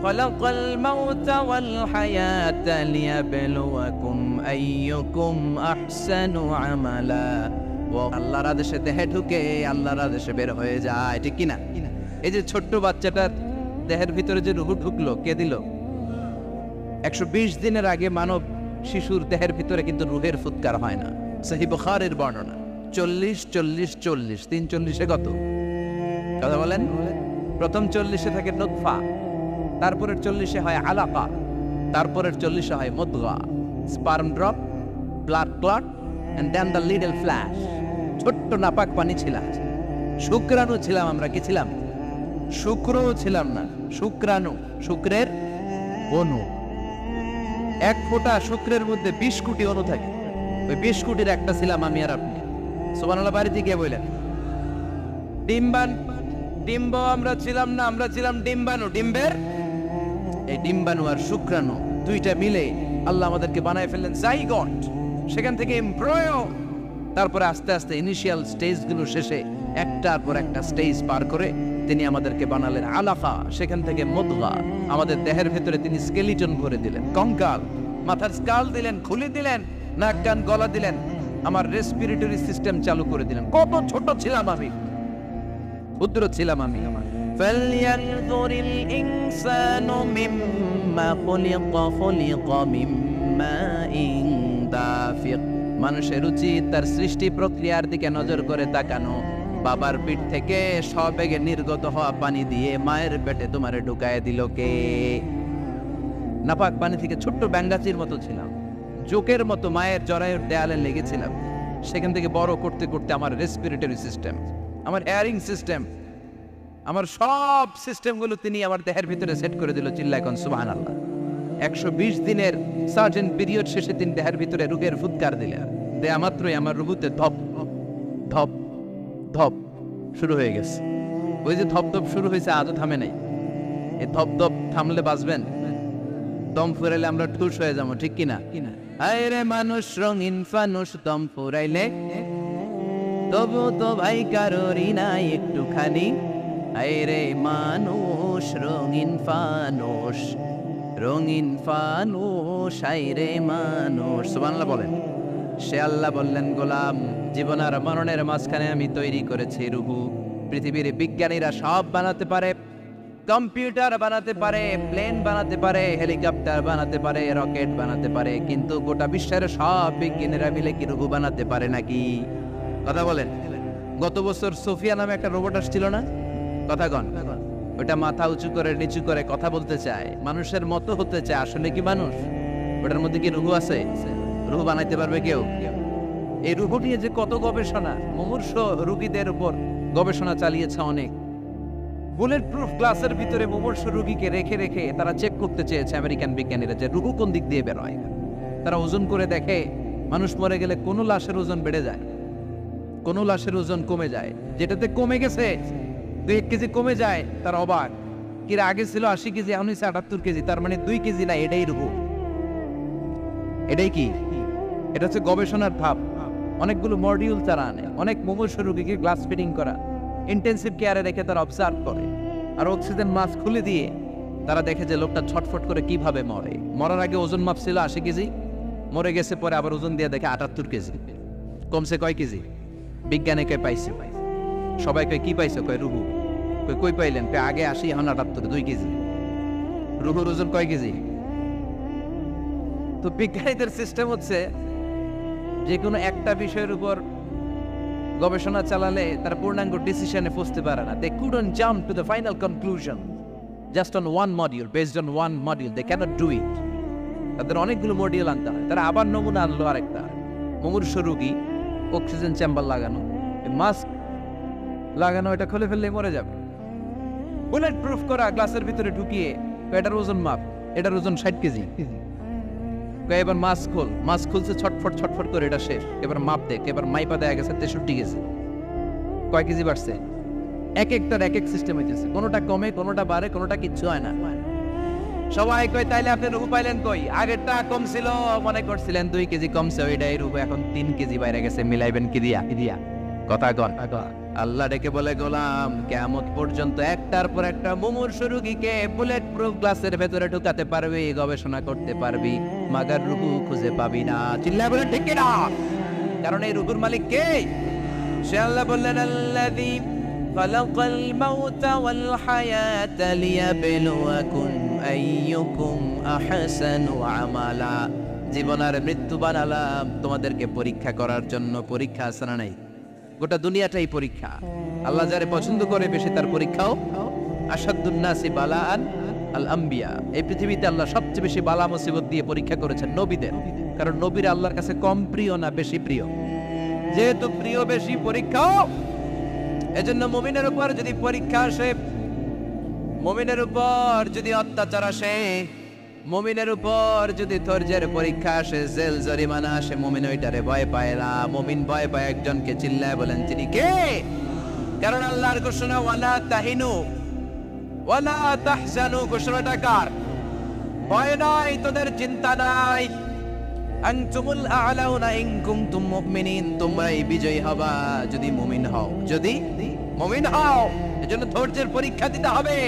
খালাকাল মাউতা ওয়াল হায়াতা লিয়াবলুয়াকুম আইয়ুকুম আহসানু আমালা। ও আল্লাহর আদেশে দেহে ঢুকে আল্লাহর আদেশে বের হয়ে যায়, ঠিক কি না? এই যে ছোট্ট বাচ্চাটার দেহের ভিতরে যে রূহ ঢুকলো, কে দিল? 120 দিনের আগে মানব শিশুর দেহের ভিতরে কিন্তু রূহের ফুৎকার হয় না। সহিহ বুখারীর বর্ণনা 40-40-40, 340-এ কত? কথা বলেন। প্রথম 40-এ থাকে নুতফা, তারপরের 40-এ হয় আলাকা, তারপরের 40-এ হয় মুদগা, sperm drop, blood clot, and then the little flesh. ছোট্ট নাপাক পানি ছিলাম, শুক্রাণু ছিলাম আমরা। কি ছিলাম? শুক্রও ছিলাম না, শুক্রাণু, শুক্রের অণু। 1 ফোঁটা শুক্রের মধ্যে 20 কোটি অণু থাকে, ওই 20 কোটির একটা ছিলাম আমি আর আপনি। সুবহানাল্লাহ, বাড়িতে গিয়ে বললেন। ডিম্ব আমরা ছিলাম না, আমরা ছিলাম ডিম্বাণু। ডিম্বের এই ডিম্বাণু আর শুক্রাণু দুইটা মিলে আল্লাহ আমাদেরকে বানায় ফেললেন জাইগট, সেখান থেকে এমব্রয়ো, তারপরে আস্তে আস্তে ইনিশিয়াল স্টেজগুলো শেষে একটার পর একটা স্টেজ পার করে তিনি আমাদেরকে বানালেন আলাকা, সেখান থেকে মুদগা। আমাদের দেহের ভেতরে তিনি স্কেলিটন ভরে দিলেন, কঙ্কাল, মাথার স্কাল দিলেন, খুলে দিলেন, নাক কান গলা দিলেন, আমার রেসপিরেটরি সিস্টেম চালু করে দিলেন। কত ছোট ছিলাম আমি, ক্ষুদ্র ছিলাম আমি। ফালইয়ানযুরিল ইনসানু মিম্মা খুলিকা মিম্মাইন দাফিক। মানুষের উচিত তার সৃষ্টি প্রক্রিয়ার দিকে নজর করে তাকানো। বাবার পিঠ থেকে সবেগে নির্গত হওয়া পানি দিয়ে মায়ের পেটে তোমারে ঢুকায় দিল কে? নাপাক পানি থেকে ছোট্ট ব্যাঙ্গাচির মতো ছিলাম, জোকের মতো মায়ের জরায়ুর দেয়ালে লেগেছিলাম। সেখান থেকে বড় করতে করতে আমার রেসপিরেটরি সিস্টেম, আমার এয়ারিং সিস্টেম, আমার সব সিস্টেমগুলো তিনি আমার দেহের ভিতরে সেট করে দিল। চিল্লায় কোন সুবহানাল্লাহ। 120 দিনের সার্টেন পিরিয়ড শেষে তিনি দেহের ভিতরে রূহের ফুৎকার দিলেন। দেয়া মাত্রই আমার রুহুতে ধপ ধপ ধপ শুরু হয়ে গেছে। ওই যে ধপ ধপ শুরু হয়েছে, আজও থামে নাই। এই ধপ ধপ থামলে বাঁচবেন, দম ফুরাইলে আমরা ঠুস হয়ে যাবো, ঠিক কিনা? হায় রে মানুষ রঙিন ফানুষ, দম ফুরাইলে তবু তো ভাই কারোরই নাই একটুখানি। হায় রে মানুষ রঙিন ফানুষ, রঙিন ফানুষ, হায় রে মানুষ। সুবহানাল্লাহ বলেন। সে আল্লাহ বললেন, গোলাম, জীবন আর মরণের মাঝখানে আমি তৈরি করেছি রুহু। পৃথিবীর বিজ্ঞানীরা সব বানাতে পারে, কম্পিউটার বানাতে পারে, প্লেন বানাতে পারে, হেলিকপ্টার বানাতে পারে, রকেট বানাতে পারে, কিন্তু গোটা বিশ্বের সব বিজ্ঞানীরা মিলে কি রুহু বানাতে পারে নাকি? কথা বলেন। গত বছর সোফিয়া নামে একটা রোবট আসছিল না? কথা কন। ওটা মাথা উঁচু করে নিচু করে কথা বলতে চায়, মানুষের মতো হতে চায়। আসলে কি মানুষ? ওটার মধ্যে কি রুহু আছে? রুহু বানাইতে পারবে কেউ? এই রুহু নিয়ে যে কত গবেষণা, মুমূর্ষ রোগীদের উপর গবেষণা চালিয়েছে অনেক। বুলেট প্রুফ গ্লাসের ভিতরে মুমূর্ষ রোগীকে রেখে রেখে তারা চেক করতে চেয়েছে আমেরিকান বিজ্ঞানীরা যে রুহু কোন দিক দিয়ে বেরোয়। তারা ওজন করে দেখে মানুষ মরে গেলে কোনো লাশের ওজন বেড়ে যায়, কোনো লাশের ওজন কমে যায়। যেটাতে কমে গেছে 2 কেজি কমে যায়, তার অবাক। কিরা আগে ছিল 80 কেজি, এখন হচ্ছে 78 কেজি, তার মানে 2 কেজি না, এটাই রুহু। এটাই কি? এটা হচ্ছে গবেষণার ধাপ। অনেকগুলো মডিউল তারা আনে, অনেক মুমূর্ষ রোগীকে গ্লাস ফিটিং করা, ইন্টেন্সিভ কেয়ারে রেখে তারা অবজার্ভ করে, আর অক্সিজেন মাস্ক খুলে দিয়ে তারা দেখে যে লোকটা ছটফট করে কিভাবে মরে। মরার আগে ওজন মাপ ছিল 80 কেজি, মরে গেছে পরে আবার ওজন দিয়ে দেখে 78 কেজি। কমছে কয় কেজি? বিজ্ঞানে কয় পাইছে। সবাই কয় কি পাইছে? কয় রুহু। কই পাইলেন? কয় আগে 80 এখন 78, 2 কেজি। রুহুর ওজন কয় কেজি? তো বিজ্ঞানীদের সিস্টেম হচ্ছে যে কোনো একটা বিষয়ের উপর গবেষণা চালালে তারা পূর্ণাঙ্গ ডিসিশনে পৌঁছতে পারে না। They couldn't jump to the final conclusion just on one module, based on one module. They cannot do it. তাদের অনেকগুলো মডিউল আনতে হয়। তারা আবার নমুনা আনলো আরেকটা, মুমূর্ষ রোগী, অক্সিজেন চেম্বার লাগানো, মাস্ক লাগানো, এটা খুলে ফেললে মরে যাবে। বুলেট প্রুফ করা গ্লাসের ভিতরে ঢুকিয়ে এটার ওজন মাপ, এটার ওজন 60 কেজি। এবার মাস্ক খোল, মাস্ক খুলছে ছটফট ছটফট করে, এটা শেষ। এবার মাপ দেখ, এবার মাইপা দেখা গেছে 63 কেজি। কয় কেজি বাড়ছে? এক একটার এক এক সিস্টেম হইতেছে, কোনোটা কমে, কোনোটা বাড়ে, কোনোটা কিচ্ছু হয় না। সবাই কয় তাইলে আপনি রুহু পাইলেন কই? আগেরটা কম ছিল, মনে করছিলেন 2 কেজি কমছে, ওইটাই রুহু এখন 3 কেজি বাইরে গেছে, মিলাইবেন কি দিয়া? কথা কন। আল্লাহ ডেকে বলে, গোলাম কিয়ামত পর্যন্ত একটার পর একটা মুমূর্ষ রোগীকে বুলেট প্রুফ গ্লাসের ভেতরে ঢুকাতে পারবি, গবেষণা করতে পারবি, মাগার রুহু খুঁজে পাবি না। চিল্লায় বলেন ঠিক কিনা? কারণ এই রুহুর মালিক কে? সে আল্লাহ বললেন, আল্লাযী খালাকাল মাউতা ওয়াল হায়াতা লিয়াবলুয়াকুম আইয়ুকুম আহসানু আমালা। জীবন আর মৃত্যু বানালাম তোমাদেরকে পরীক্ষা করার জন্য। পরীক্ষা আছে না নাই? গোটা দুনিয়াটাই পরীক্ষা। আল্লাহ যারে পছন্দ করে বেশি তার পরীক্ষাও। আসাদুন নাসি বালাআন আল আম্বিয়া। এই পৃথিবীতে আল্লাহ সবচেয়ে বেশি বালা মুসিবত দিয়ে পরীক্ষা করেছেন নবীদের, কারণ নবীরা আল্লাহর কাছে কম প্রিয় না বেশি প্রিয়। যেহেতু প্রিয় বেশি, পরীক্ষাও। এজন্য মুমিনের উপর যদি পরীক্ষা আসে, মুমিনের উপর যদি অত্যাচার আসে, মুমিনের উপর যদি ধৈর্যের পরীক্ষা আসে, জেল জরিমানা আসে, মুমিন ওইটারে ভয় পায় না। মুমিন ভয় পায় একজনকে। চিল্লায় বলেন তিনি কে? কারণ আল্লাহর ঘোষণা, ওয়ালা তাহিনু ওয়ালা তাহজানু। ঘোষণাটা কার? ভয় নাই, তোদের চিন্তা নাই। আনতুমুল আ'লাউনা ইন কুনতুম মুমিনিন। তোমরাই বিজয়ী হবা যদি মুমিন হও, যদি মুমিন হও। এজন্য ধৈর্যের পরীক্ষা দিতে হবে,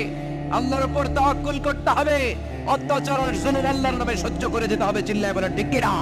আল্লাহর উপর তাওয়াক্কুল করতে হবে, অত্যাচার আর জুলুম আল্লাহর নামে সহ্য করে যেতে হবে। চিল্লায় বলেন ঠিক কিনা?